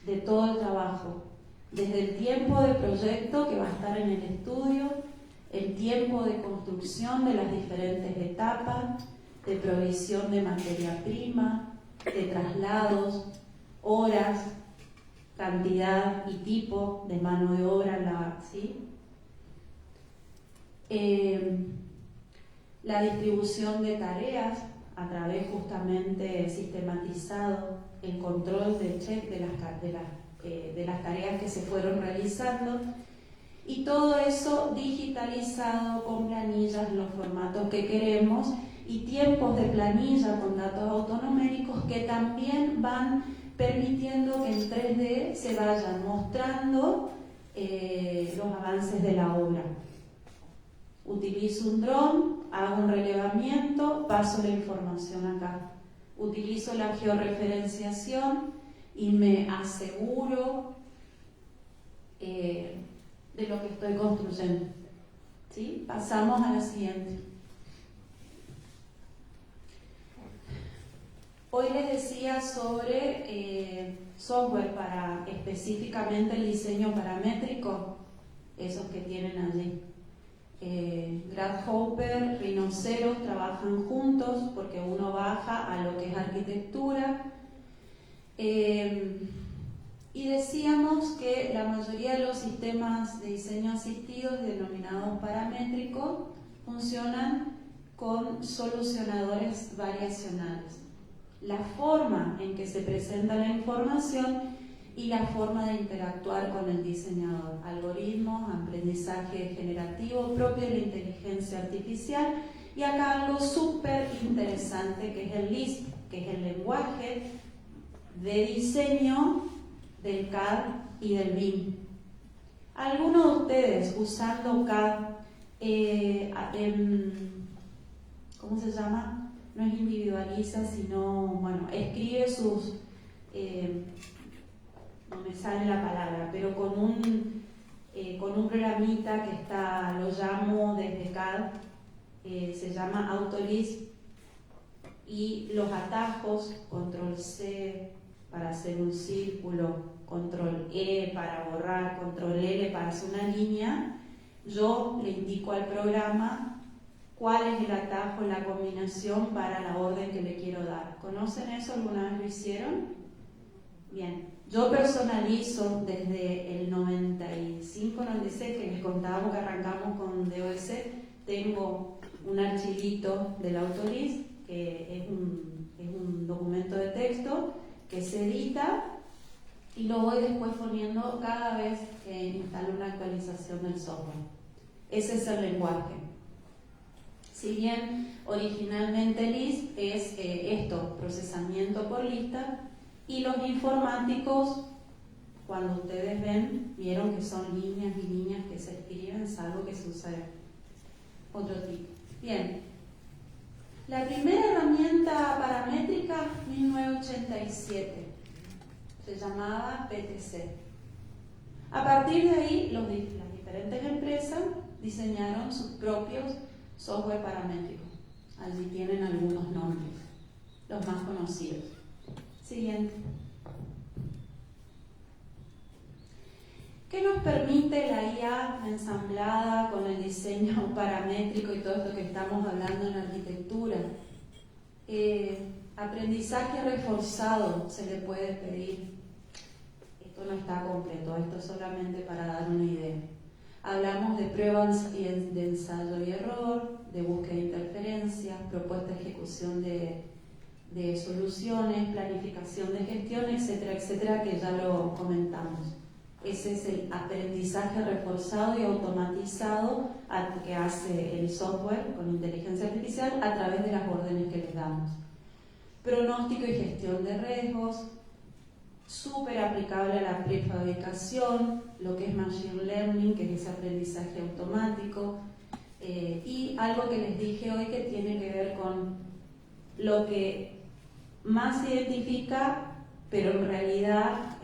de todo el trabajo. Desde el tiempo de proyecto que va a estar en el estudio, el tiempo de construcción de las diferentes etapas, de provisión de materia prima, de traslados, horas, cantidad y tipo de mano de obra, ¿sí? La distribución de tareas a través justamente sistematizado, el control del check de las tareas que se fueron realizando, y todo eso digitalizado con planillas, los formatos que queremos, y tiempos de planilla con datos autonoméricos que también van permitiendo que en 3D se vayan mostrando los avances de la obra. Utilizo un dron, hago un relevamiento, paso la información acá. Utilizo la georreferenciación y me aseguro de lo que estoy construyendo. ¿Sí? Pasamos a la siguiente. Hoy les decía sobre software para específicamente el diseño paramétrico, esos que tienen allí. Grasshopper, Rhinoceros trabajan juntos porque uno baja a lo que es arquitectura. Y decíamos que la mayoría de los sistemas de diseño asistido, denominados paramétricos, funcionan con solucionadores variacionales. La forma en que se presenta la información y la forma de interactuar con el diseñador. Algoritmos, aprendizaje generativo propio de la inteligencia artificial, y acá algo súper interesante que es el LISP, que es el lenguaje de diseño del CAD y del BIM. Algunos de ustedes usando CAD, ¿cómo se llama? No es individualiza, sino, bueno, escribe sus, no me sale la palabra, pero con un programita que está, lo llamo desde CAD, se llama Autolisp, y los atajos, control C para hacer un círculo, control E para borrar, control L para hacer una línea, yo le indico al programa cuál es el atajo, la combinación para la orden que le quiero dar. ¿Conocen eso? ¿Alguna vez lo hicieron? Bien. Yo personalizo desde el 95, 96, que les contábamos que arrancamos con DOS, tengo un archivito del Autolisp, que es un documento de texto, que se edita y lo voy después poniendo cada vez que instalo una actualización del software. Ese es el lenguaje. Si bien originalmente Lisp es esto, procesamiento por lista, y los informáticos, cuando ustedes vieron que son líneas y líneas que se escriben, salvo que se usa otro tipo. Bien. La primera herramienta paramétrica, 1987, se llamaba PTC. A partir de ahí, las diferentes empresas diseñaron sus propios software paramétricos. Allí tienen algunos nombres, los más conocidos. Siguiente. ¿Qué nos permite la IA ensamblada con el diseño paramétrico y todo esto que estamos hablando en arquitectura? Aprendizaje reforzado se le puede pedir. Esto no está completo, esto es solamente para dar una idea. Hablamos de pruebas de ensayo y error, de búsqueda de interferencias, propuesta de ejecución de soluciones, planificación de gestión, etcétera, etcétera, que ya lo comentamos. Ese es el aprendizaje reforzado y automatizado que hace el software con inteligencia artificial a través de las órdenes que les damos. Pronóstico y gestión de riesgos, súper aplicable a la prefabricación, lo que es Machine Learning, que es ese aprendizaje automático, y algo que les dije hoy que tiene que ver con lo que más se identifica, pero en realidad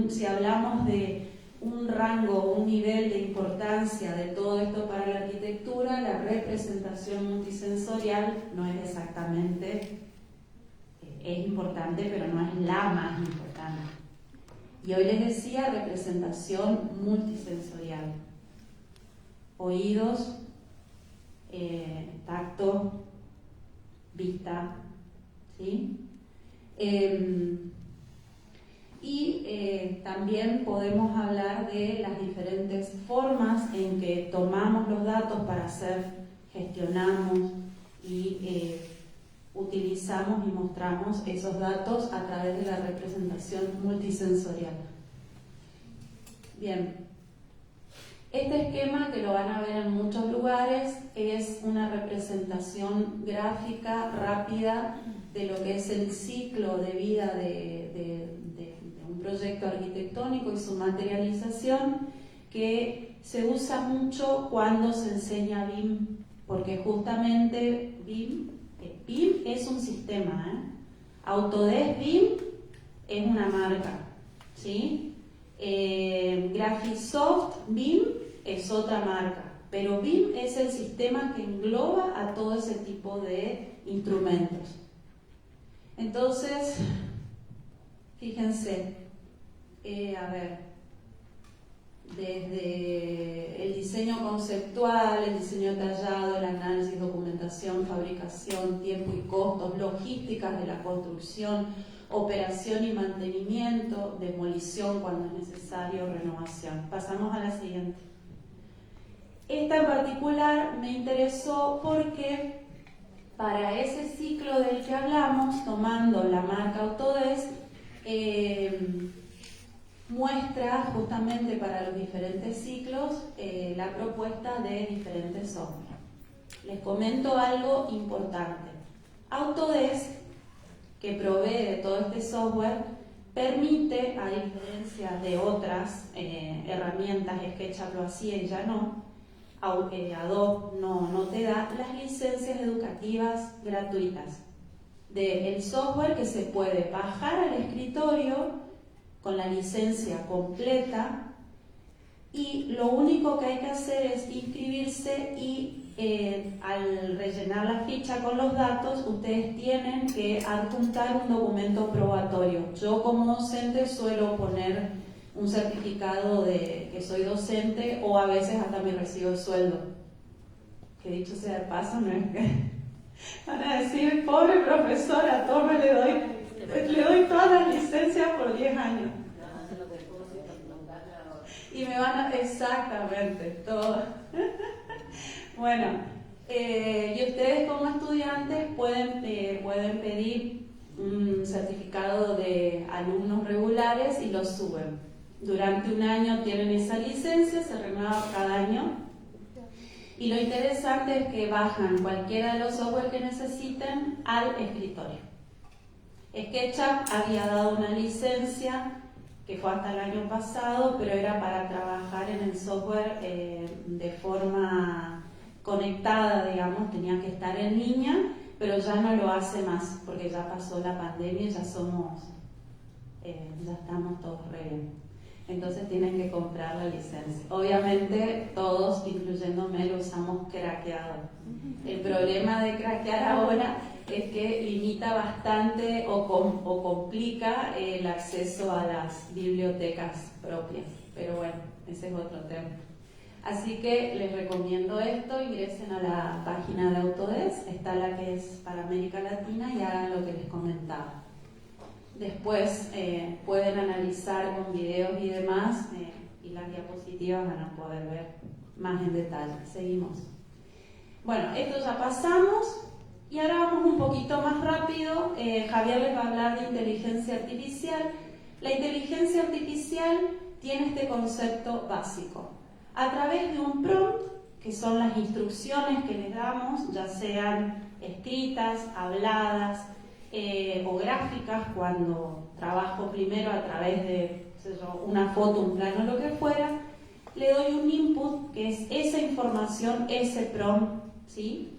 si hablamos de un rango, un nivel de importancia de todo esto para la arquitectura, la representación multisensorial no es exactamente, es importante, pero no es la más importante. Y hoy les decía representación multisensorial. Oídos, tacto, vista, ¿sí? También podemos hablar de las diferentes formas en que tomamos los datos para gestionamos y utilizamos y mostramos esos datos a través de la representación multisensorial. Bien, este esquema, que lo van a ver en muchos lugares, es una representación gráfica rápida de lo que es el ciclo de vida de un proyecto arquitectónico y su materialización, que se usa mucho cuando se enseña BIM, porque justamente BIM es un sistema, Autodesk BIM es una marca, ¿sí? Graphisoft BIM es otra marca, pero BIM es el sistema que engloba a todo ese tipo de instrumentos. Entonces, fíjense, desde el diseño conceptual, el diseño detallado, el análisis, documentación, fabricación, tiempo y costos, logísticas de la construcción, operación y mantenimiento, demolición cuando es necesario, renovación. Pasamos a la siguiente. Esta en particular me interesó porque para ese ciclo del que hablamos, tomando la marca Autodesk, muestra justamente para los diferentes ciclos la propuesta de diferentes software. Les comento algo importante. Autodesk, que provee de todo este software, permite, a diferencia de otras herramientas, SketchUp lo hacía y ya no, Adobe no te da las licencias educativas gratuitas del software, que se puede bajar al escritorio con la licencia completa, y lo único que hay que hacer es inscribirse y al rellenar la ficha con los datos ustedes tienen que adjuntar un documento probatorio. Yo como docente suelo poner un certificado de que soy docente, o a veces hasta mi recibo de sueldo, que dicho sea de paso, no es que van a decir, pobre profesora, tome, le doy todas las licencias por 10 años. Y me van a... Exactamente, todo. Bueno, y ustedes como estudiantes pueden pedir un certificado de alumnos regulares y los suben. Durante un año tienen esa licencia, se renueva cada año. Y lo interesante es que bajan cualquiera de los software que necesiten al escritorio. SketchUp había dado una licencia que fue hasta el año pasado, pero era para trabajar en el software de forma conectada, digamos, tenía que estar en línea, pero ya no lo hace más, porque ya pasó la pandemia y ya estamos todos re bien. Entonces tienen que comprar la licencia. Obviamente todos, incluyéndome, lo usamos craqueado. El problema de craquear ahora es que limita bastante o complica el acceso a las bibliotecas propias. Pero bueno, ese es otro tema. Así que les recomiendo esto, ingresen a la página de Autodesk, está la que es para América Latina y hagan lo que les comentaba. Después pueden analizar con videos y demás y las diapositivas van a poder ver más en detalle. Seguimos. Bueno, esto ya pasamos y ahora vamos un poquito más rápido. Javier les va a hablar de inteligencia artificial. La inteligencia artificial tiene este concepto básico. A través de un prompt, que son las instrucciones que les damos, ya sean escritas, habladas, o gráficas, cuando trabajo primero a través de una foto, un plano, lo que fuera, le doy un input que es esa información, ese prompt, ¿sí?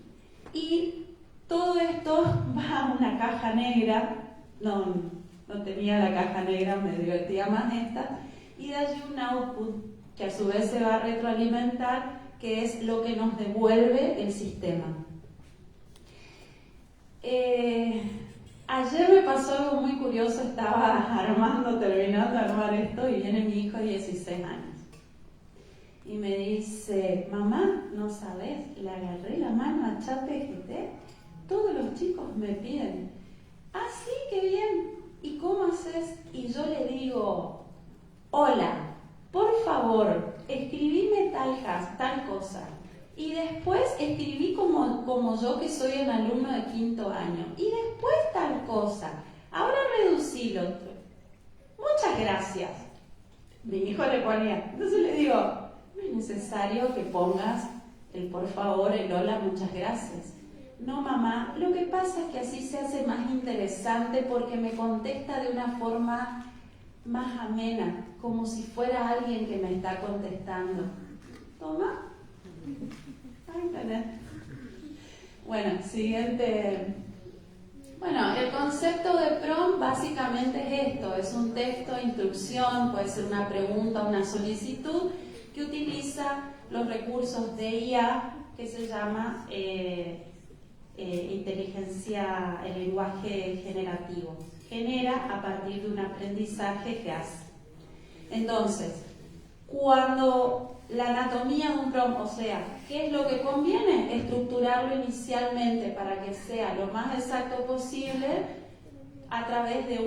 Y todo esto va a una caja negra, no tenía la caja negra, me divertía más esta, y de allí un output que a su vez se va a retroalimentar, que es lo que nos devuelve el sistema. Ayer me pasó algo muy curioso, estaba terminando de armar esto y viene mi hijo de 16 años. Y me dice, mamá, ¿no sabes? Le agarré la mano a ChatGPT, todos los chicos me piden, ah, sí, qué bien, ¿y cómo haces? Y yo le digo, hola, por favor, escribime tal cosa. Y después escribí como yo, que soy un alumno de 5º año. Y después tal cosa. Ahora reducilo. Muchas gracias. Mi hijo le ponía. Entonces le digo, no es necesario que pongas el por favor, el hola, muchas gracias. No, mamá, lo que pasa es que así se hace más interesante porque me contesta de una forma más amena, como si fuera alguien que me está contestando. Toma. Bueno, siguiente. Bueno, el concepto de prompt básicamente es esto, es un texto, instrucción, puede ser una pregunta, una solicitud que utiliza los recursos de IA que se llama inteligencia, el lenguaje generativo. Genera a partir de un aprendizaje que hace. Entonces, cuando la anatomía de un prompt, o sea, ¿qué es lo que conviene? Estructurarlo inicialmente para que sea lo más exacto posible a través de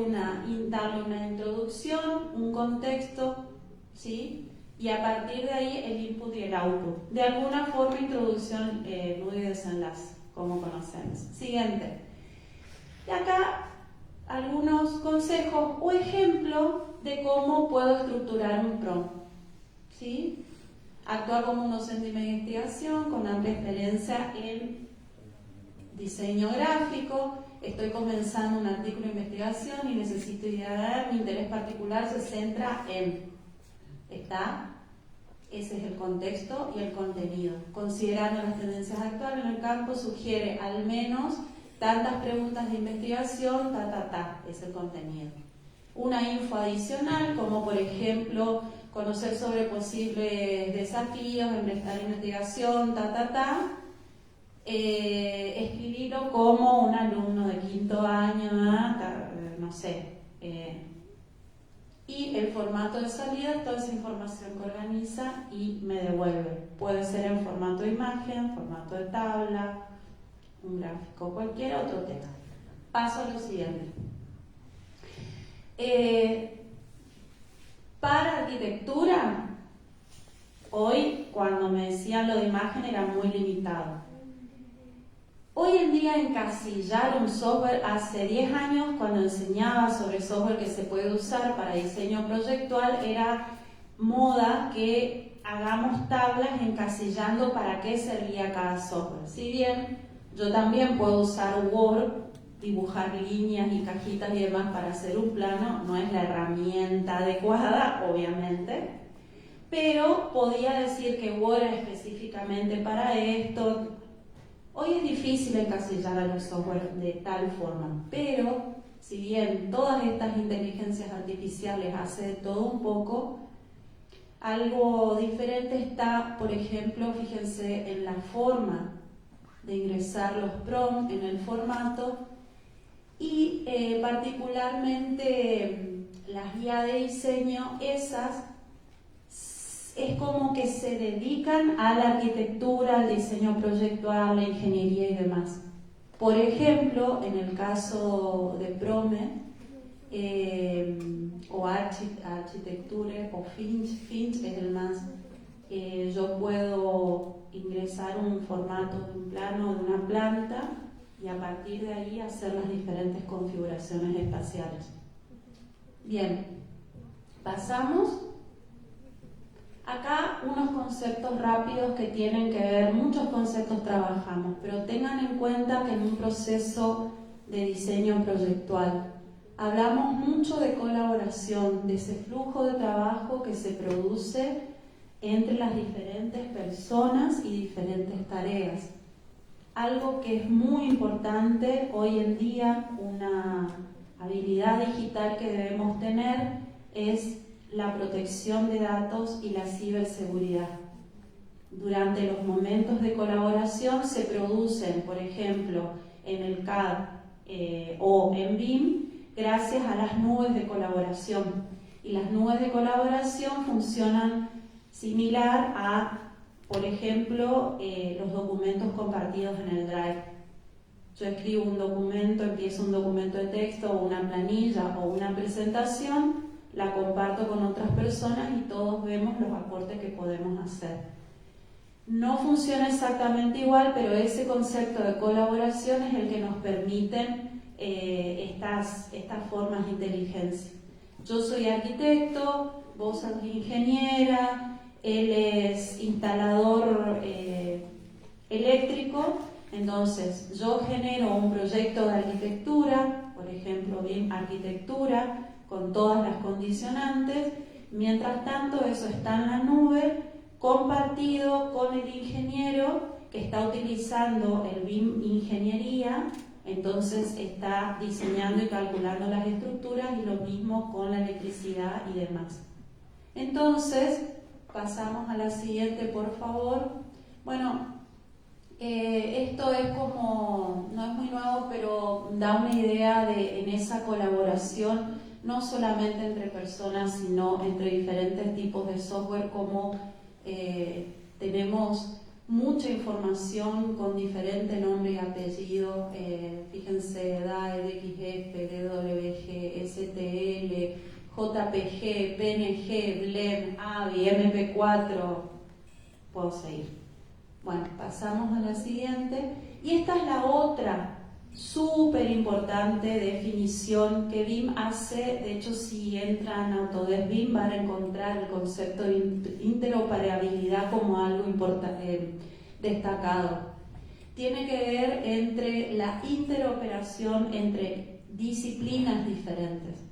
darle una introducción, un contexto, ¿sí? Y a partir de ahí el input y el output. De alguna forma, introducción, nudo y desenlace, como conocemos. Siguiente. Y acá algunos consejos o ejemplos de cómo puedo estructurar un prompt, ¿sí? Actuar como un docente de investigación con amplia experiencia en diseño gráfico. Estoy comenzando un artículo de investigación y necesito idear. Mi interés particular se centra en. Ese es el contexto y el contenido. Considerando las tendencias actuales en el campo, sugiere al menos tantas preguntas de investigación, es el contenido. Una info adicional, como por ejemplo, conocer sobre posibles desafíos en prestar investigación, escribirlo como un alumno de 5º año, no sé. Y el formato de salida, toda esa información que organiza y me devuelve. Puede ser en formato de imagen, formato de tabla, un gráfico, cualquier otro tema. Paso a lo siguiente. Para arquitectura, hoy cuando me decían lo de imagen era muy limitado. Hoy en día encasillar un software, hace 10 años cuando enseñaba sobre software que se puede usar para diseño proyectual, era moda que hagamos tablas encasillando para qué servía cada software. Si bien yo también puedo usar Word, dibujar líneas y cajitas y demás para hacer un plano, no es la herramienta adecuada, obviamente, pero podía decir que Word era específicamente para esto. Hoy es difícil encasillar a los software de tal forma, pero si bien todas estas inteligencias artificiales hacen de todo un poco, algo diferente está, por ejemplo, fíjense en la forma de ingresar los prompts en el formato y particularmente las guías de diseño, esas es como que se dedican a la arquitectura, al diseño proyectual, la ingeniería y demás. Por ejemplo, en el caso de Prome, o Architecture o Finch es el más, yo puedo ingresar un formato de un plano de una planta y a partir de ahí hacer las diferentes configuraciones espaciales. Bien, pasamos. Acá unos conceptos rápidos que tienen que ver, muchos conceptos trabajamos, pero tengan en cuenta que en un proceso de diseño proyectual hablamos mucho de colaboración, de ese flujo de trabajo que se produce entre las diferentes personas y diferentes tareas. Algo que es muy importante hoy en día, una habilidad digital que debemos tener, es la protección de datos y la ciberseguridad. Durante los momentos de colaboración se producen, por ejemplo, en el CAD o en BIM, gracias a las nubes de colaboración. Y las nubes de colaboración funcionan similar a, por ejemplo, los documentos compartidos en el Drive. Yo escribo un documento, empiezo un documento de texto o una planilla o una presentación, la comparto con otras personas y todos vemos los aportes que podemos hacer. No funciona exactamente igual, pero ese concepto de colaboración es el que nos permiten estas formas de inteligencia. Yo soy arquitecto, vos sos ingeniera, él es instalador eléctrico, entonces yo genero un proyecto de arquitectura, por ejemplo, BIM arquitectura, con todas las condicionantes. Mientras tanto, eso está en la nube, compartido con el ingeniero que está utilizando el BIM Ingeniería, entonces está diseñando y calculando las estructuras, y lo mismo con la electricidad y demás. Entonces, pasamos a la siguiente, por favor. Bueno, esto es como, no es muy nuevo, pero da una idea de en esa colaboración, no solamente entre personas, sino entre diferentes tipos de software, como tenemos mucha información con diferente nombre y apellido, fíjense, DAE, DXF, DWG, STL, JPG, PNG, BLEM, AVI, MP4, puedo seguir. Bueno, pasamos a la siguiente, y esta es la otra súper importante definición que BIM hace. De hecho, si entran a Autodesk BIM van a encontrar el concepto de interoperabilidad como algo destacado. Tiene que ver entre la interoperación entre disciplinas diferentes.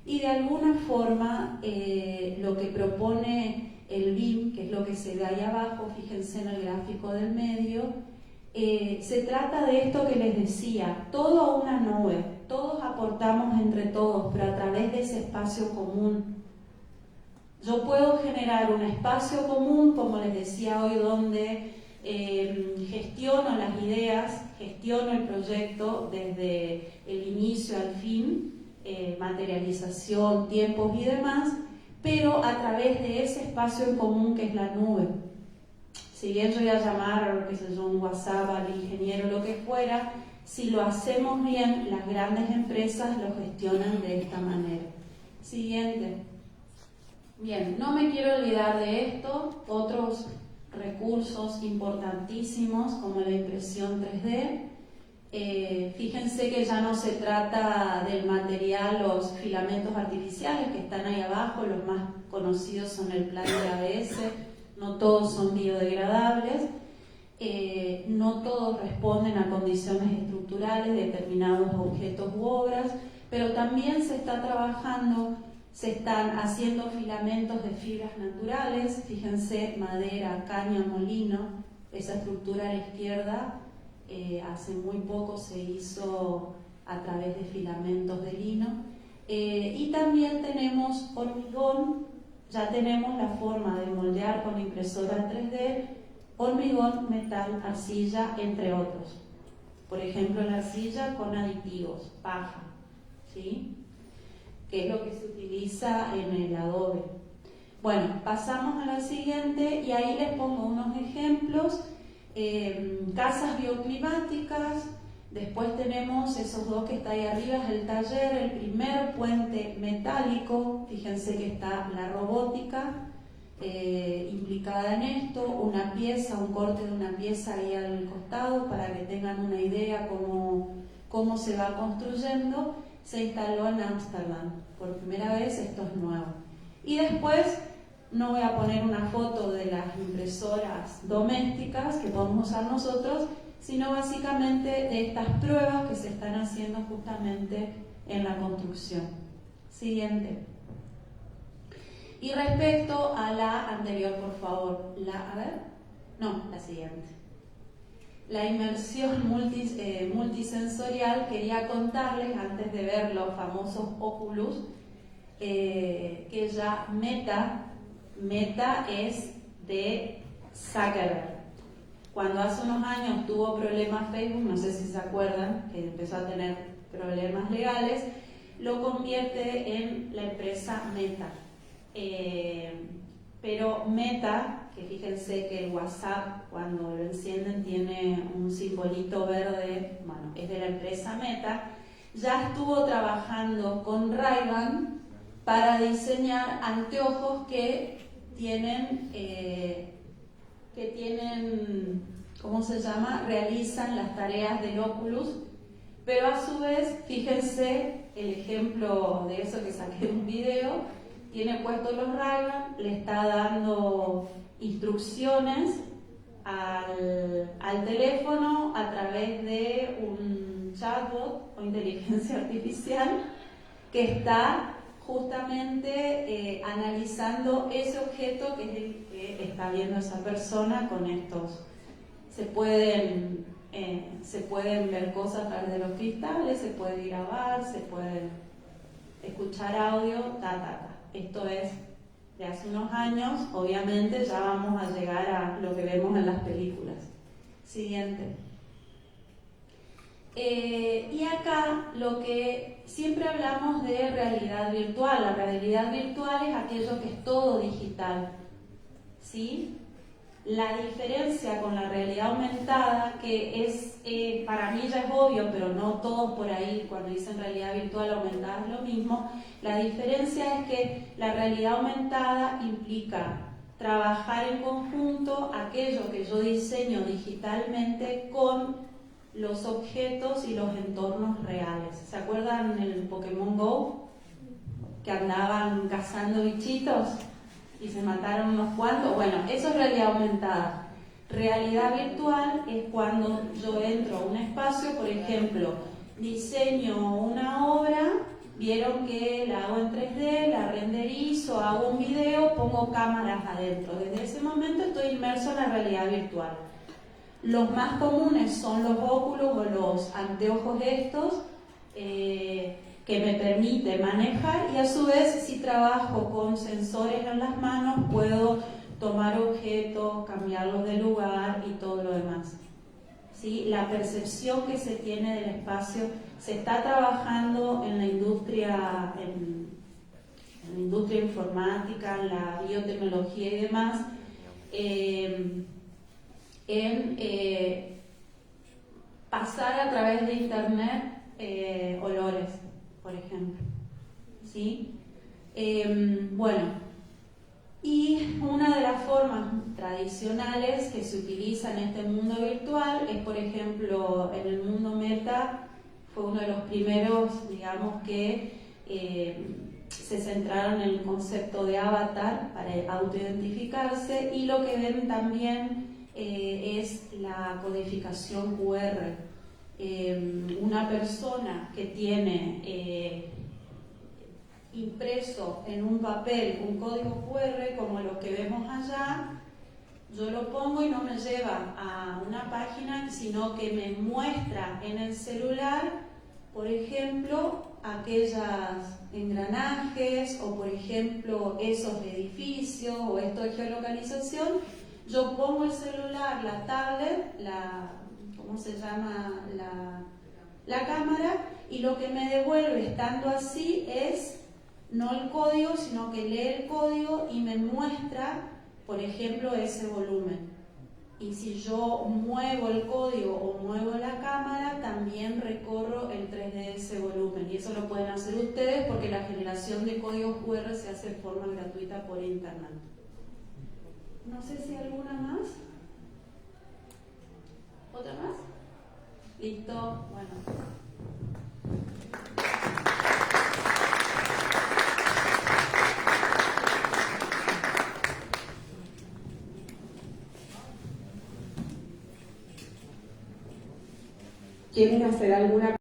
Y de alguna forma lo que propone el BIM, que es lo que se ve ahí abajo, fíjense en el gráfico del medio, se trata de esto que les decía, todo una nube, todos aportamos entre todos, pero a través de ese espacio común. Yo puedo generar un espacio común, como les decía hoy, donde gestiono las ideas, gestiono el proyecto desde el inicio al fin, materialización, tiempos y demás, pero a través de ese espacio en común que es la nube. Si bien yo voy a llamar, qué sé yo, un WhatsApp al ingeniero, lo que fuera, si lo hacemos bien, las grandes empresas lo gestionan de esta manera. Siguiente. Bien, no me quiero olvidar de esto. Otros recursos importantísimos como la impresión 3D. Fíjense que ya no se trata del material, los filamentos artificiales que están ahí abajo, los más conocidos son el plan de ABS, no todos son biodegradables, no todos responden a condiciones estructurales de determinados objetos u obras, pero también se está trabajando, se están haciendo filamentos de fibras naturales, fíjense, madera, caña, molino, esa estructura a la izquierda. Hace muy poco se hizo a través de filamentos de lino. Y también tenemos hormigón, ya tenemos la forma de moldear con impresora 3D, hormigón, metal, arcilla, entre otros. Por ejemplo, la arcilla con aditivos, paja, ¿sí? Que es lo que se utiliza en el adobe. Bueno, pasamos a la siguiente y ahí les pongo unos ejemplos. Casas bioclimáticas, después tenemos esos dos que está ahí arriba, es el taller, el primer puente metálico, fíjense que está la robótica implicada en esto, una pieza, un corte de una pieza ahí al costado para que tengan una idea cómo se va construyendo. Se instaló en Ámsterdam, por primera vez, esto es nuevo. Y después, no voy a poner una foto de las impresoras domésticas que podemos usar nosotros, sino básicamente de estas pruebas que se están haciendo justamente en la construcción. Siguiente. Y respecto a la anterior, por favor, la siguiente. La inmersión multisensorial, quería contarles, antes de ver los famosos Oculus, que ya Meta es de Zuckerberg. Cuando hace unos años tuvo problemas Facebook, no sé si se acuerdan, que empezó a tener problemas legales, lo convierte en la empresa Meta. Pero Meta, que fíjense que el WhatsApp cuando lo encienden tiene un simbolito verde, bueno, es de la empresa Meta, ya estuvo trabajando con Ray-Ban para diseñar anteojos que tienen, ¿cómo se llama? Realizan las tareas del Oculus, pero a su vez, fíjense el ejemplo de eso que saqué de un video, tiene puestos los Ray-Ban, le está dando instrucciones al teléfono a través de un chatbot o inteligencia artificial que está justamente analizando ese objeto que es el que está viendo esa persona con estos. Se pueden ver cosas a través de los cristales, se puede grabar, se puede escuchar audio, Esto es de hace unos años, obviamente ya vamos a llegar a lo que vemos en las películas. Siguiente. Y acá lo que siempre hablamos de realidad virtual. La realidad virtual es aquello que es todo digital, ¿sí? La diferencia con la realidad aumentada, que es, para mí ya es obvio, pero no todos por ahí cuando dicen realidad virtual aumentada es lo mismo. La diferencia es que la realidad aumentada implica trabajar en conjunto aquello que yo diseño digitalmente con los objetos y los entornos reales. ¿Se acuerdan el Pokémon Go? Que andaban cazando bichitos y se mataron unos cuantos. Bueno, eso es realidad aumentada. Realidad virtual es cuando yo entro a un espacio, por ejemplo, diseño una obra, vieron que la hago en 3D, la renderizo, hago un video, pongo cámaras adentro. Desde ese momento estoy inmerso en la realidad virtual. Los más comunes son los óculos o los anteojos estos, que me permite manejar, y a su vez si trabajo con sensores en las manos puedo tomar objetos, cambiarlos de lugar y todo lo demás. ¿Sí? La percepción que se tiene del espacio se está trabajando en la industria, en la industria informática, en la biotecnología y demás, pasar a través de internet olores, por ejemplo, ¿sí? Bueno, Y una de las formas tradicionales que se utiliza en este mundo virtual es, por ejemplo, en el mundo Meta, fue uno de los primeros, digamos, que se centraron en el concepto de avatar para autoidentificarse, y lo que ven también es la codificación QR. Una persona que tiene impreso en un papel un código QR como los que vemos allá, yo lo pongo y no me lleva a una página, sino que me muestra en el celular, por ejemplo, aquellos engranajes o, por ejemplo, esos edificios o esto de geolocalización. Yo pongo el celular, la tablet, ¿cómo se llama? La cámara, y lo que me devuelve estando así es no el código, sino que lee el código y me muestra, por ejemplo, ese volumen. Y si yo muevo el código o muevo la cámara, también recorro el 3D de ese volumen. Y eso lo pueden hacer ustedes porque la generación de códigos QR se hace de forma gratuita por internet. No sé si alguna más. ¿Otra más? Listo, bueno. ¿Quieren hacer alguna